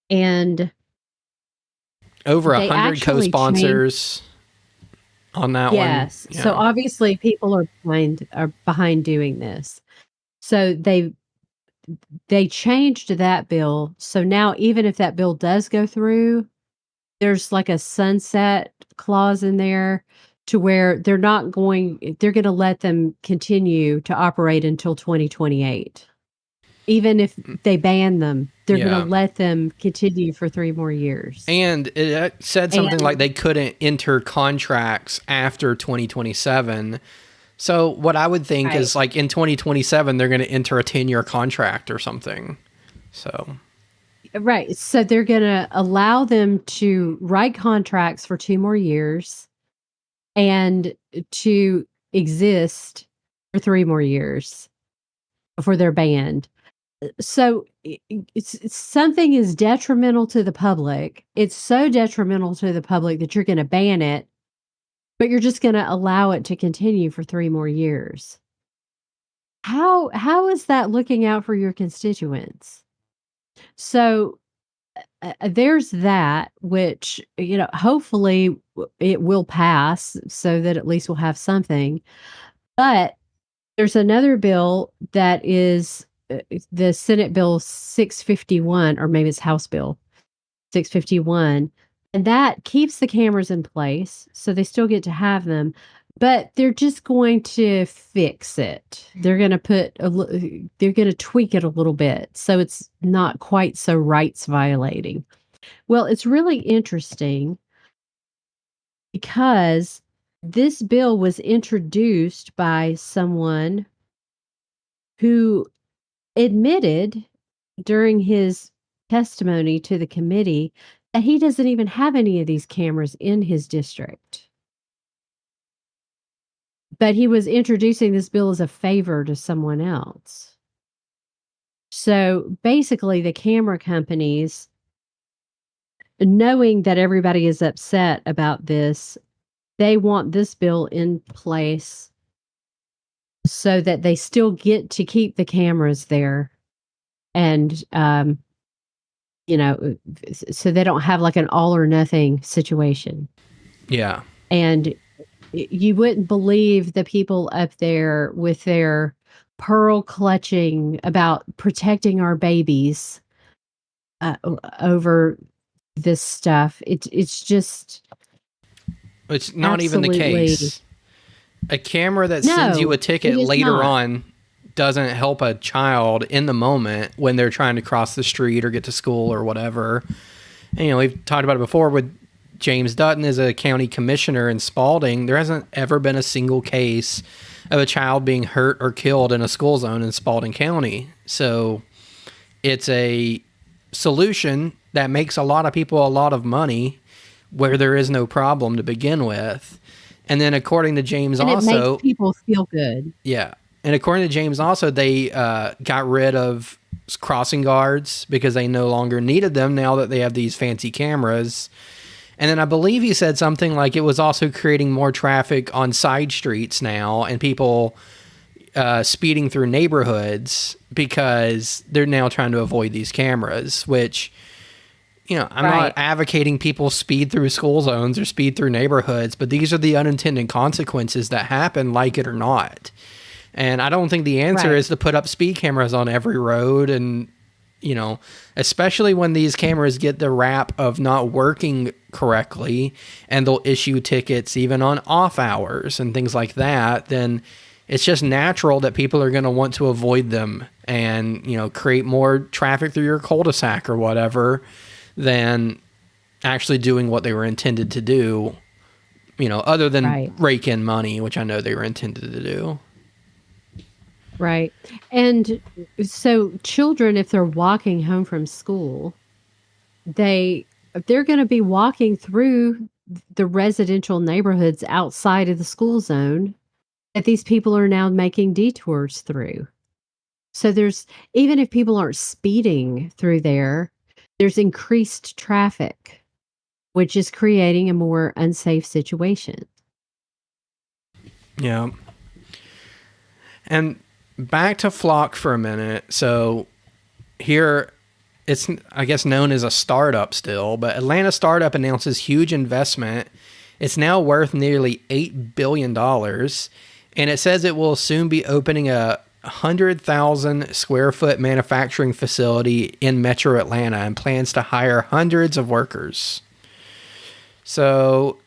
And over 100 co-sponsors on that one. Yes. Yeah. So obviously people are behind doing this. So they changed that bill. So now even if that bill does go through, there's like a sunset clause in there to where they're going to let them continue to operate until 2028. Even if they ban them, they're going to let them continue for 3 more years. And it said something like they couldn't enter contracts after 2027. So what I would think Right. is like in 2027, they're going to enter a 10-year contract or something. So, Right. So they're going to allow them to write contracts for 2 more years and to exist for 3 more years before they're banned. So it's something is detrimental to the public. It's so detrimental to the public that you're going to ban it, but you're just going to allow it to continue for 3 more years. How is that looking out for your constituents? So there's that, which, hopefully it will pass so that at least we'll have something. But there's another bill that is the Senate Bill 651, or maybe it's House Bill 651, and that keeps the cameras in place. So they still get to have them, but they're just going to fix it. They're going to they're going to tweak it a little bit so it's not quite so rights violating. Well, it's really interesting because this bill was introduced by someone who admitted during his testimony to the committee that he doesn't even have any of these cameras in his district. But he was introducing this bill as a favor to someone else. So basically, the camera companies, knowing that everybody is upset about this, they want this bill in place so that they still get to keep the cameras there. And, so they don't have like an all or nothing situation. yeah. And you wouldn't believe the people up there with their pearl clutching about protecting our babies over this stuff. It's just, It's not even the absolutely. case. A camera that sends No, you a ticket it is later not. on doesn't help a child in the moment when they're trying to cross the street or get to school or whatever. And, we've talked about it before with James Dutton as a county commissioner in Spalding. There hasn't ever been a single case of a child being hurt or killed in a school zone in Spalding County. So it's a solution that makes a lot of people a lot of money where there is no problem to begin with. And then according to James And also, it makes people feel good. yeah. And according to James also, they got rid of crossing guards because they no longer needed them now that they have these fancy cameras. And then I believe he said something like it was also creating more traffic on side streets now and people speeding through neighborhoods because they're now trying to avoid these cameras, which, I'm Right. not advocating people speed through school zones or speed through neighborhoods, but these are the unintended consequences that happen, like it or not. And I don't think the answer Right. is to put up speed cameras on every road. And, especially when these cameras get the rap of not working correctly and they'll issue tickets even on off hours and things like that, then it's just natural that people are going to want to avoid them and, create more traffic through your cul-de-sac or whatever than actually doing what they were intended to do, other than Right. rake in money, which I know they were intended to do. Right. And so children, if they're walking home from school, they're going to be walking through the residential neighborhoods outside of the school zone that these people are now making detours through. So even if people aren't speeding through there's increased traffic, which is creating a more unsafe situation. Yeah. And back to Flock for a minute. So here, it's, I guess, known as a startup still, but Atlanta startup announces huge investment. It's now worth nearly $8 billion. And it says it will soon be opening a 100,000 square foot manufacturing facility in Metro Atlanta and plans to hire hundreds of workers. So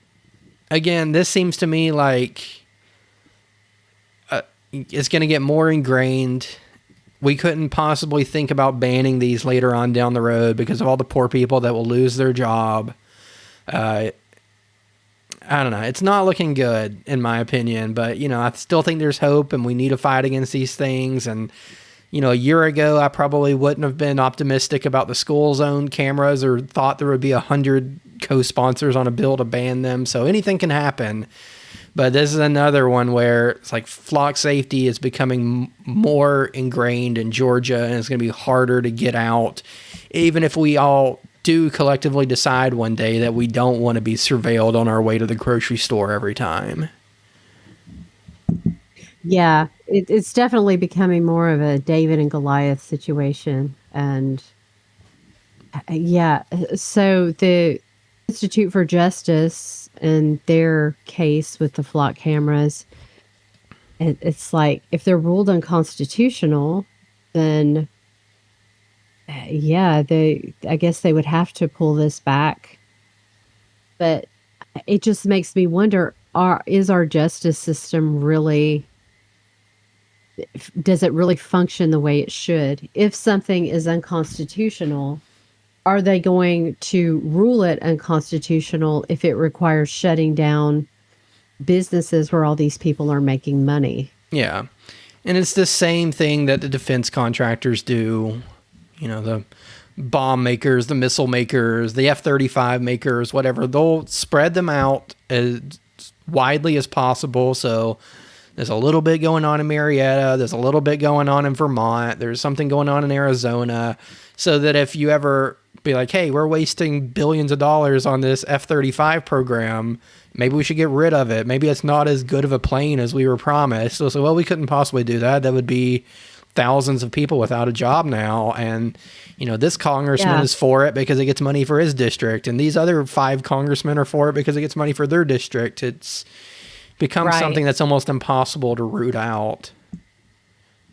again, this seems to me like it's going to get more ingrained. We couldn't possibly think about banning these later on down the road because of all the poor people that will lose their job. I don't know. It's not looking good, in my opinion. But, I still think there's hope, and we need to fight against these things. And, a year ago, I probably wouldn't have been optimistic about the school zone cameras or thought there would be 100 co-sponsors on a bill to ban them. So anything can happen. But this is another one where it's like flock safety is becoming more ingrained in Georgia, and it's going to be harder to get out, even if we all do collectively decide one day that we don't want to be surveilled on our way to the grocery store every time. Yeah, it's definitely becoming more of a David and Goliath situation. And so the Institute for Justice and their case with the flock cameras, it's like if they're ruled unconstitutional, then I guess they would have to pull this back. But it just makes me wonder, is our justice system really, does it really function the way it should? If something is unconstitutional, are they going to rule it unconstitutional if it requires shutting down businesses where all these people are making money? Yeah. And it's the same thing that the defense contractors do. The bomb makers, the missile makers, the F-35 makers, whatever. They'll spread them out as widely as possible. So there's a little bit going on in Marietta. There's a little bit going on in Vermont. There's something going on in Arizona. So that if you ever be like, hey, we're wasting billions of dollars on this F-35 program, maybe we should get rid of it. Maybe it's not as good of a plane as we were promised. So well, we couldn't possibly do that. That would be thousands of people without a job now. And, this congressman is for it because it gets money for his district. And these other 5 congressmen are for it because it gets money for their district. It's become something that's almost impossible to root out.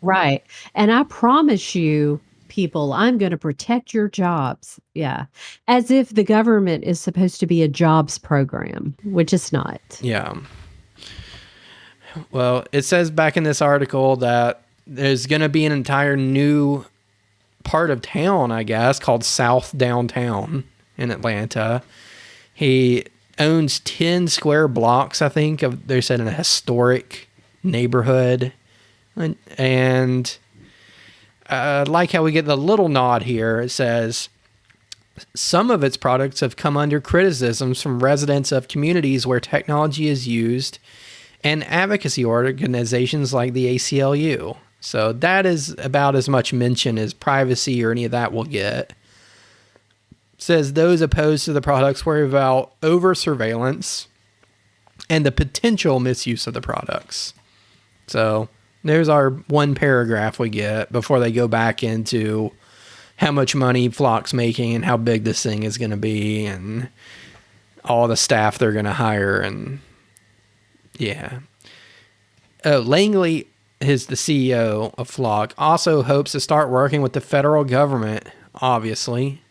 Right. And I promise you, people, I'm going to protect your jobs. Yeah. As if the government is supposed to be a jobs program, which it's not. Yeah. Well, it says back in this article that there's going to be an entire new part of town, I guess, called South Downtown in Atlanta. He owns 10 square blocks, I think, they said, in a historic neighborhood. And I like how we get the little nod here. It says, some of its products have come under criticisms from residents of communities where technology is used and advocacy organizations like the ACLU. So that is about as much mention as privacy or any of that will get. It says those opposed to the products worry about over surveillance and the potential misuse of the products. So there's our one paragraph we get before they go back into how much money Flock's making and how big this thing is going to be and all the staff they're going to hire. And yeah. Langley is the CEO of Flock, also hopes to start working with the federal government, obviously,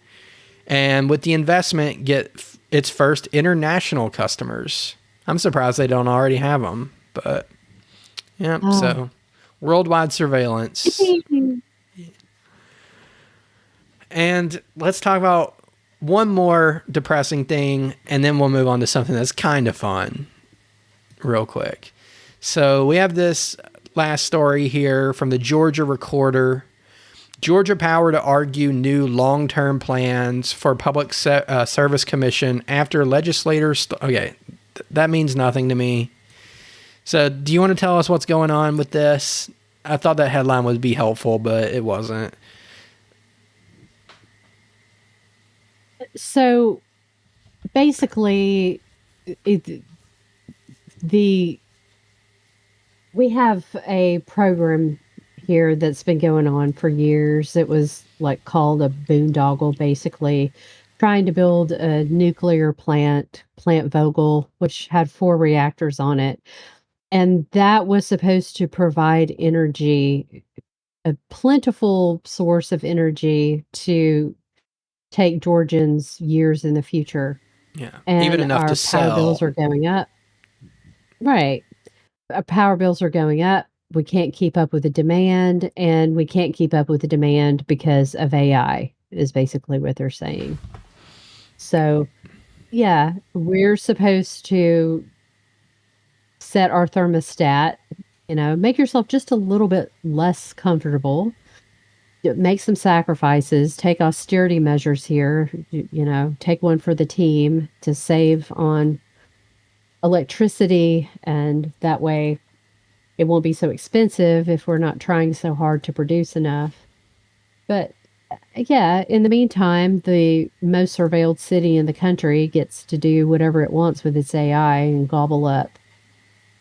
and with the investment get its first international customers. I'm surprised they don't already have them, but yeah. So worldwide surveillance. And let's talk about one more depressing thing, and then we'll move on to something that's kind of fun real quick. So we have this last story here from the Georgia Recorder. Georgia Power to argue new long-term plans for Public Service Commission after legislators... that means nothing to me. So do you want to tell us what's going on with this? I thought that headline would be helpful, but it wasn't. So basically, we have a program here that's been going on for years. It was like called a boondoggle, basically trying to build a nuclear plant Vogtle, which had 4 reactors on it. And that was supposed to provide energy, a plentiful source of energy to take Georgians years in the future. Yeah, and even enough to sell. Our power bills are going up. Right. Our power bills are going up. We can't keep up with the demand, and we can't keep up with the demand because of AI, is basically what they're saying. So Yeah, we're supposed to set our thermostat, make yourself just a little bit less comfortable, make some sacrifices, take austerity measures here, take one for the team to save on electricity, and that way it won't be so expensive if we're not trying so hard to produce enough. But yeah, in the meantime, the most surveilled city in the country gets to do whatever it wants with its AI and gobble up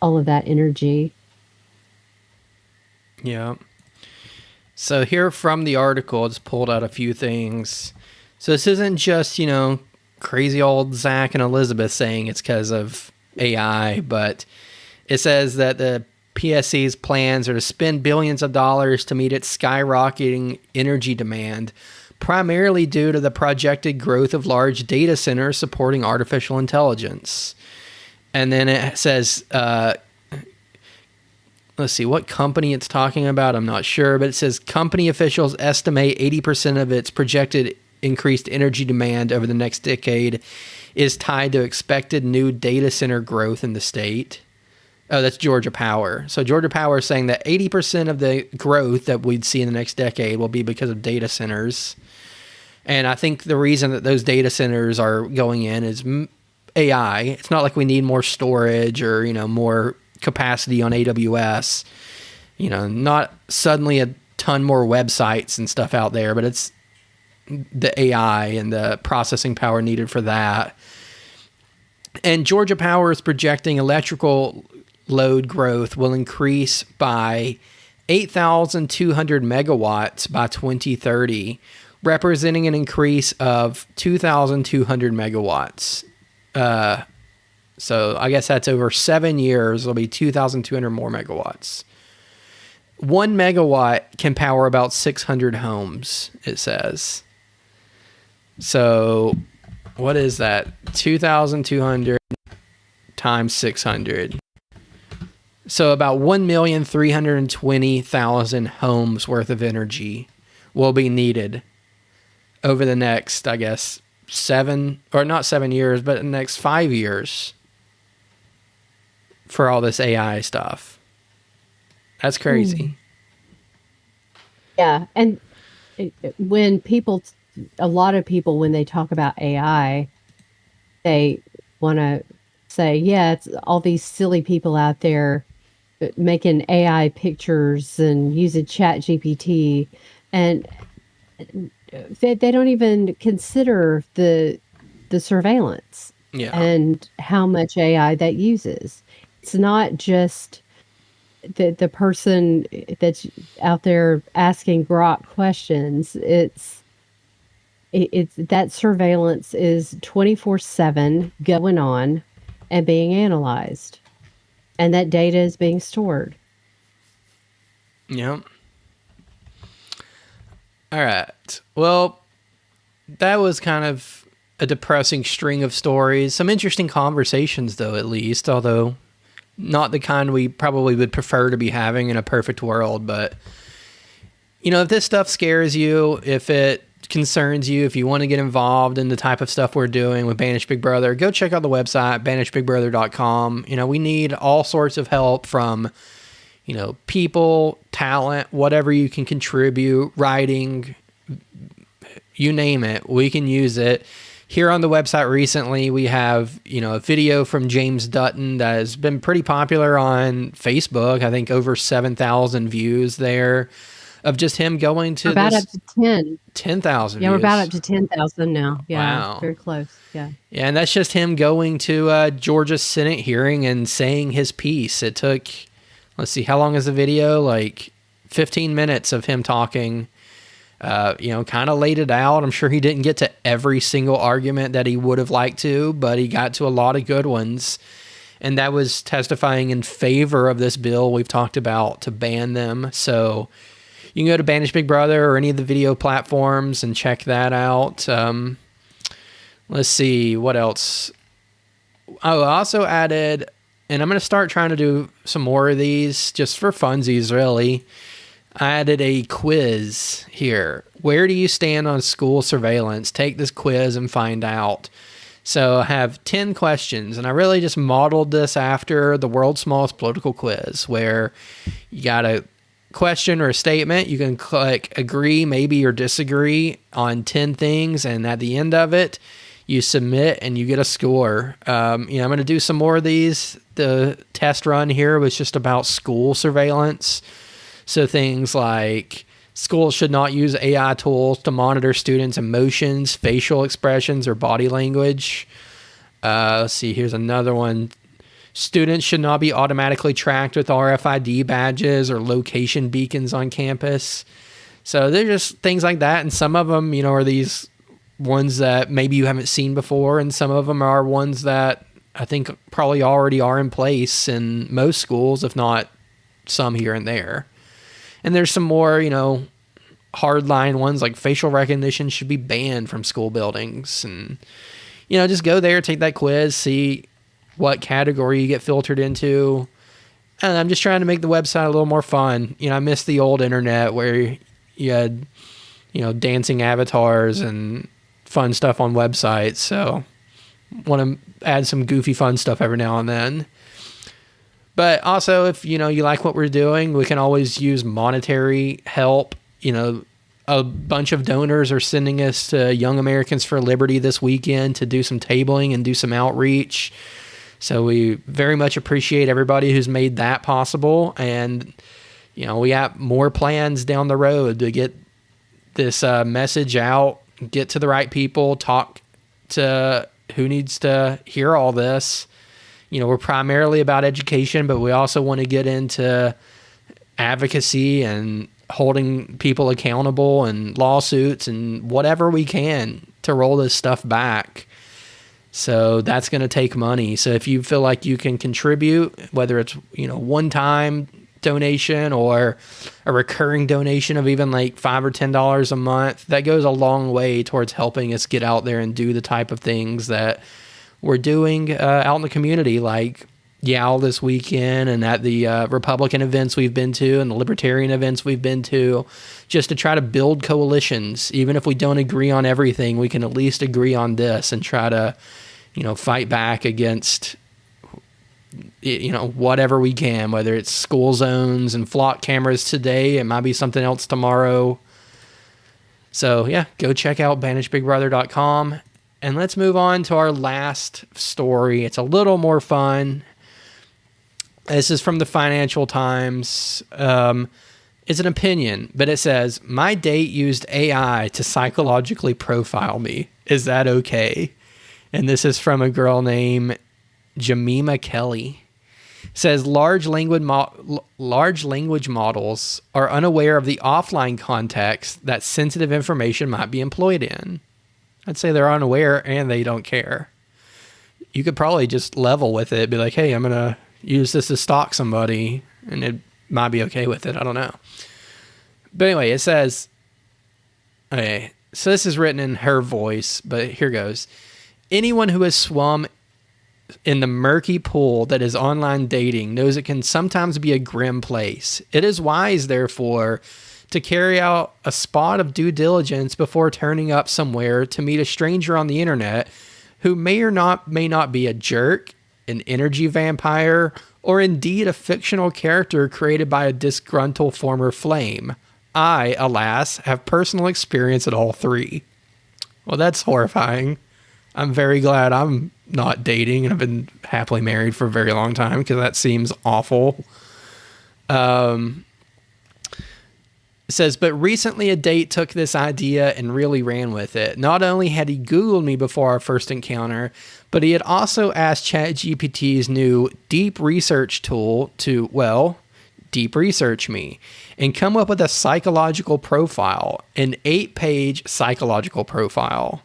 all of that energy. Yeah. So here from the article, it's pulled out a few things. So this isn't just, crazy old Zach and Elizabeth saying it's because of AI, but it says that the PSC's plans are to spend billions of dollars to meet its skyrocketing energy demand, primarily due to the projected growth of large data centers supporting artificial intelligence. And then it says, let's see what company it's talking about. I'm not sure, but it says company officials estimate 80% of its projected increased energy demand over the next decade is tied to expected new data center growth in the state. Oh, that's Georgia Power. So Georgia Power is saying that 80% of the growth that we'd see in the next decade will be because of data centers. And I think the reason that those data centers are going in is AI. It's not like we need more storage or, more capacity on AWS. Not suddenly a ton more websites and stuff out there, but it's the AI and the processing power needed for that. And Georgia Power is projecting electrical load growth will increase by 8,200 megawatts by 2030, representing an increase of 2,200 megawatts. So I guess that's over 7 years. It'll be 2,200 more megawatts. 1 megawatt can power about 600 homes, it says. So what is that? 2,200 times 600. So about 1,320,000 homes worth of energy will be needed over the next, I guess, not 7 years, but the next 5 years for all this AI stuff. That's crazy. Yeah. And a lot of people, when they talk about AI, they want to say, yeah, it's all these silly people out there making AI pictures and using ChatGPT, and they don't even consider the surveillance and how much AI that uses. It's not just the person that's out there asking Grok questions. It's that surveillance is 24/7 going on and being analyzed, and that data is being stored. Yep. All right. Well, that was kind of a depressing string of stories. Some interesting conversations, though, at least, although not the kind we probably would prefer to be having in a perfect world. But, if this stuff scares you, if it concerns you, if you want to get involved in the type of stuff we're doing with Banished Big Brother, go check out the website, banishedbigbrother.com. We need all sorts of help from, people, talent, whatever you can contribute, writing, you name it, we can use it. Here on the website recently, we have, a video from James Dutton that has been pretty popular on Facebook. I think over 7,000 views there of just him going to about up to 10,000 Yeah, views. we're about up to 10,000 now. Yeah, Wow. very close. Yeah. Yeah, and that's just him going to Georgia's Senate hearing and saying his piece. It took, let's see, how long is the video? Like 15 minutes of him talking. Kind of laid it out. I'm sure he didn't get to every single argument that he would have liked to, but he got to a lot of good ones. And that was testifying in favor of this bill we've talked about to ban them. So you can go to Banished Big Brother or any of the video platforms and check that out. Let's see, what else? Oh, I also added, and I'm going to start trying to do some more of these just for funsies, really. I added a quiz here. Where do you stand on school surveillance? Take this quiz and find out. So I have 10 questions, and I really just modeled this after the world's smallest political quiz, where you got a question or a statement. You can click agree, maybe, or disagree on 10 things, and at the end of it, you submit and you get a score. I'm going to do some more of these. The test run here was just about school surveillance. So things like schools should not use AI tools to monitor students' emotions, facial expressions, or body language. Let's see, here's another one. Students should not be automatically tracked with RFID badges or location beacons on campus. So they're just things like that. And some of them, are these ones that maybe you haven't seen before. And some of them are ones that I think probably already are in place in most schools, if not some here and there. And there's some more, hardline ones like facial recognition should be banned from school buildings. And, just go there, take that quiz, see what category you get filtered into. And I'm just trying to make the website a little more fun. I miss the old internet where you had, dancing avatars and fun stuff on websites. So want to add some goofy fun stuff every now and then. But also, if you like what we're doing, we can always use monetary help. A bunch of donors are sending us to Young Americans for Liberty this weekend to do some tabling and do some outreach. So we very much appreciate everybody who's made that possible. And, we got more plans down the road to get this message out, get to the right people, talk to who needs to hear all this. We're primarily about education, but we also want to get into advocacy and holding people accountable and lawsuits and whatever we can to roll this stuff back. So that's going to take money. So if you feel like you can contribute, whether it's, one-time donation or a recurring donation of even like $5 or $10 a month, that goes a long way towards helping us get out there and do the type of things that we're doing out in the community, like YOW this weekend and at the Republican events we've been to and the Libertarian events we've been to, just to try to build coalitions. Even if we don't agree on everything, we can at least agree on this and try to, fight back against, whatever we can, whether it's school zones and flock cameras today, it might be something else tomorrow. So yeah, go check out banishedbigbrother.com. And let's move on to our last story. It's a little more fun. This is from the Financial Times. It's an opinion, but it says, my date used AI to psychologically profile me. Is that okay? And this is from a girl named Jemima Kelly. It says, large language models are unaware of the offline context that sensitive information might be employed in. I'd say they're unaware and they don't care. You could probably just level with it, be like, hey, I'm going to use this to stalk somebody, and it might be okay with it. I don't know. But anyway, it says, okay, so this is written in her voice, but here goes. Anyone who has swum in the murky pool that is online dating knows it can sometimes be a grim place. It is wise, therefore, to carry out a spot of due diligence before turning up somewhere to meet a stranger on the internet who may not be a jerk, an energy vampire, or indeed a fictional character created by a disgruntled former flame. I, alas, have personal experience at all three. Well, that's horrifying. I'm very glad I'm not dating and I've been happily married for a very long time, because that seems awful. It says, but recently a date took this idea and really ran with it. Not only had he Googled me before our first encounter, but he had also asked ChatGPT's new deep research tool to, deep research me and come up with a psychological profile, an 8-page psychological profile.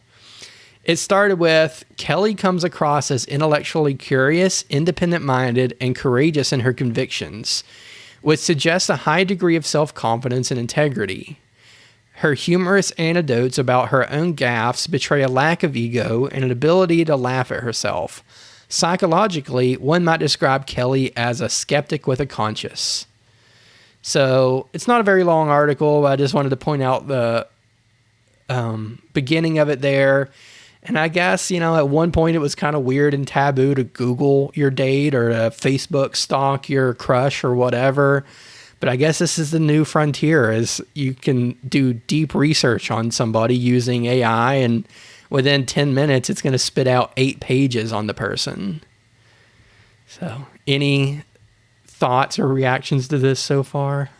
It started with, Kelly comes across as intellectually curious, independent-minded, and courageous in her convictions, which suggests a high degree of self-confidence and integrity. Her humorous anecdotes about her own gaffes betray a lack of ego and an ability to laugh at herself. Psychologically, one might describe Kelly as a skeptic with a conscience. So it's not a very long article, but I just wanted to point out the beginning of it there. And I guess, at one point it was kind of weird and taboo to Google your date or to Facebook stalk your crush or whatever. But I guess this is the new frontier, is you can do deep research on somebody using AI, and within 10 minutes, it's going to spit out 8 pages on the person. So, any thoughts or reactions to this so far?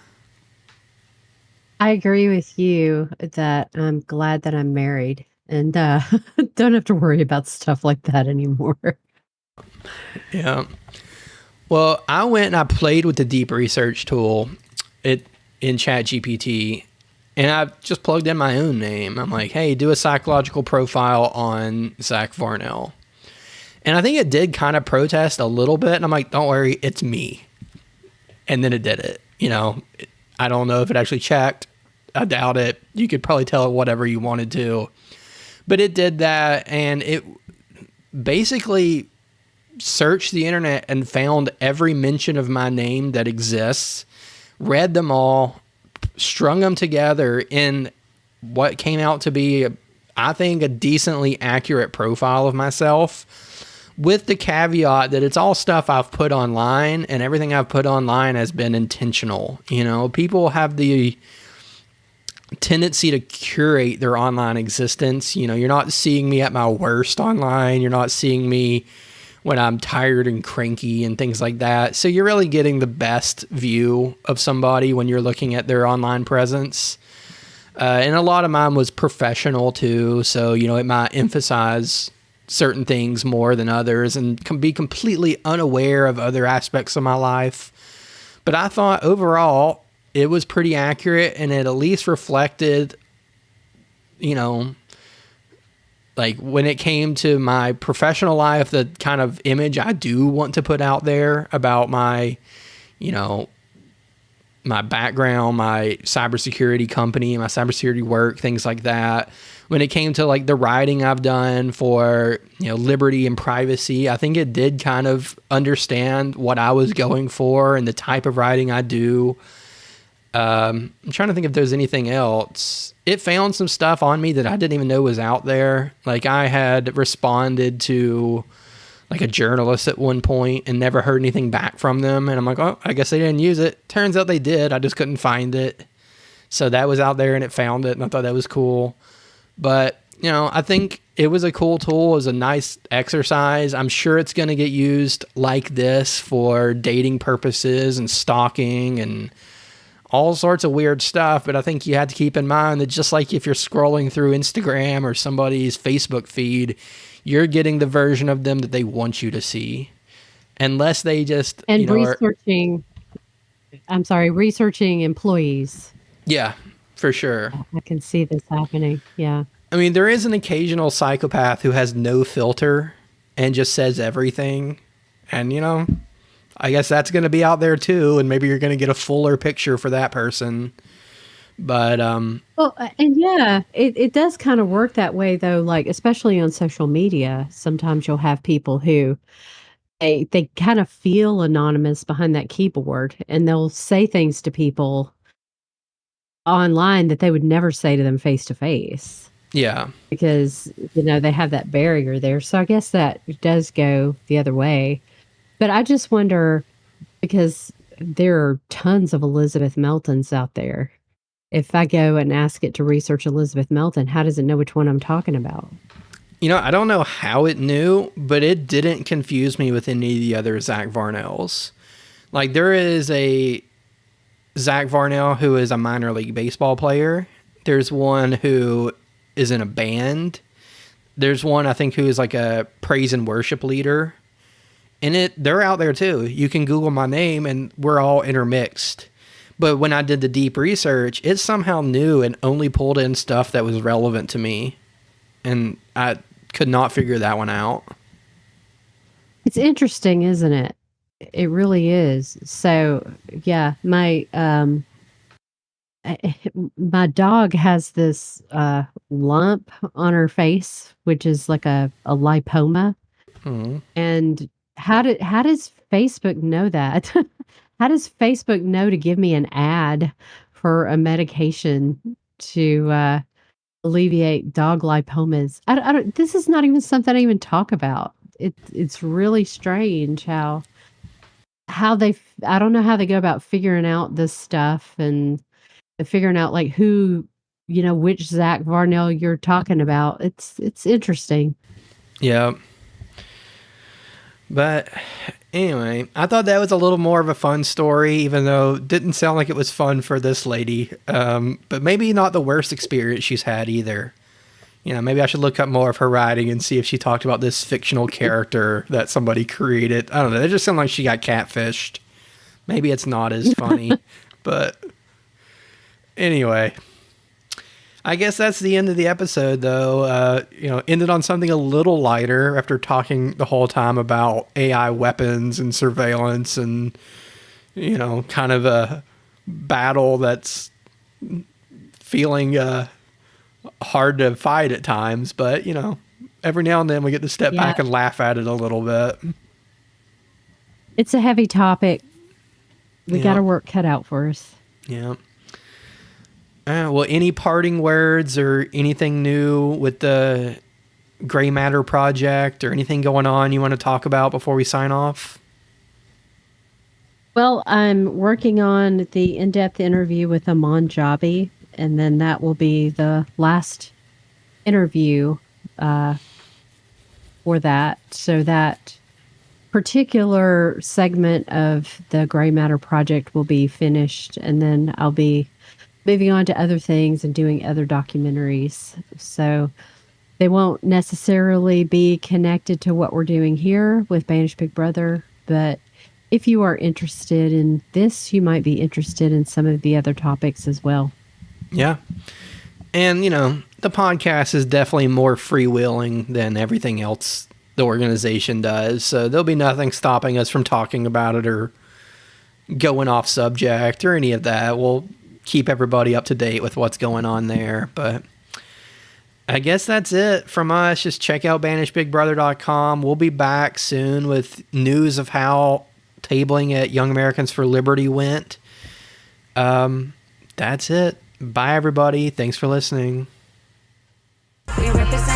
I agree with you that I'm glad that I'm married and don't have to worry about stuff like that anymore. Yeah. Well, I went and I played with the deep research tool in ChatGPT, and I just plugged in my own name. I'm like, hey, do a psychological profile on Zach Varnell. And I think it did kind of protest a little bit. And I'm like, don't worry, it's me. And then it did it. I don't know if it actually checked. I doubt it. You could probably tell it whatever you wanted to. But it did that, and it basically searched the internet and found every mention of my name that exists, read them all, strung them together in what came out to be, I think, a decently accurate profile of myself, with the caveat that it's all stuff I've put online, and everything I've put online has been intentional. People have the tendency to curate their online existence. You're not seeing me at my worst online. You're not seeing me when I'm tired and cranky and things like that. So you're really getting the best view of somebody when you're looking at their online presence. And a lot of mine was professional too. So, it might emphasize certain things more than others and can be completely unaware of other aspects of my life. But I thought overall it was pretty accurate, and it at least reflected, like when it came to my professional life, the kind of image I do want to put out there about my, my background, my cybersecurity company, my cybersecurity work, things like that. When it came to like the writing I've done for, liberty and privacy, I think it did kind of understand what I was going for and the type of writing I do. I'm trying to think if there's anything else. It found some stuff on me that I didn't even know was out there. Like I had responded to like a journalist at one point and never heard anything back from them. And I'm like, oh, I guess they didn't use it. Turns out they did. I just couldn't find it. So that was out there and it found it. And I thought that was cool. But, I think it was a cool tool. It was a nice exercise. I'm sure it's going to get used like this for dating purposes and stalking and all sorts of weird stuff. But I think you have to keep in mind that just like if you're scrolling through Instagram or somebody's Facebook feed, you're getting the version of them that they want you to see. Unless they just... And researching employees. Yeah, for sure. I can see this happening. Yeah. I mean, there is an occasional psychopath who has no filter and just says everything. And, I guess that's going to be out there too, and maybe you're going to get a fuller picture for that person. But well, and yeah, it does kind of work that way though. Like especially on social media, sometimes you'll have people who they kind of feel anonymous behind that keyboard, and they'll say things to people online that they would never say to them face to face. Yeah, because they have that barrier there. So I guess that does go the other way. But I just wonder, because there are tons of Elizabeth Meltons out there. If I go and ask it to research Elizabeth Melton, how does it know which one I'm talking about? I don't know how it knew, but it didn't confuse me with any of the other Zach Varnells. Like, there is a Zach Varnell who is a minor league baseball player. There's one who is in a band. There's one, I think, who is like a praise and worship leader. And they're out there too. You can Google my name and we're all intermixed. But when I did the deep research, it somehow knew and only pulled in stuff that was relevant to me. And I could not figure that one out. It's interesting, isn't it? It really is. So, yeah, my dog has this lump on her face, which is like a lipoma. Mm-hmm. And how does Facebook know that? How does Facebook know to give me an ad for a medication to alleviate dog lipomas. I don't, this is not even something I even talk about. It's really strange how they, I don't know how they go about figuring out this stuff and figuring out like who, which Zach Varnell you're talking about. It's interesting. Yeah. But anyway, I thought that was a little more of a fun story, even though it didn't sound like it was fun for this lady. But maybe not the worst experience she's had either. Maybe I should look up more of her writing and see if she talked about this fictional character that somebody created. I don't know. It just sounded like she got catfished. Maybe it's not as funny. But anyway, I guess that's the end of the episode, though. Ended on something a little lighter after talking the whole time about AI weapons and surveillance and, kind of a battle that's feeling hard to fight at times. But, every now and then we get to step back and laugh at it a little bit. It's a heavy topic. We got our work cut out for us. Yeah. Well, any parting words or anything new with the Gray Matter project or anything going on you want to talk about before we sign off? Well, I'm working on the in-depth interview with Aman Jabi, and then that will be the last interview for that. So that particular segment of the Gray Matter project will be finished, and then I'll be moving on to other things and doing other documentaries. So they won't necessarily be connected to what we're doing here with Banished Big Brother. But if you are interested in this, you might be interested in some of the other topics as well. Yeah. And, the podcast is definitely more freewheeling than everything else the organization does. So there'll be nothing stopping us from talking about it or going off subject or any of that. We'll keep everybody up to date with what's going on there. But I guess that's it from us. Just check out banishedbigbrother.com. We'll be back soon with news of how tabling at Young Americans for Liberty went. That's it. Bye, everybody. Thanks for listening. We represent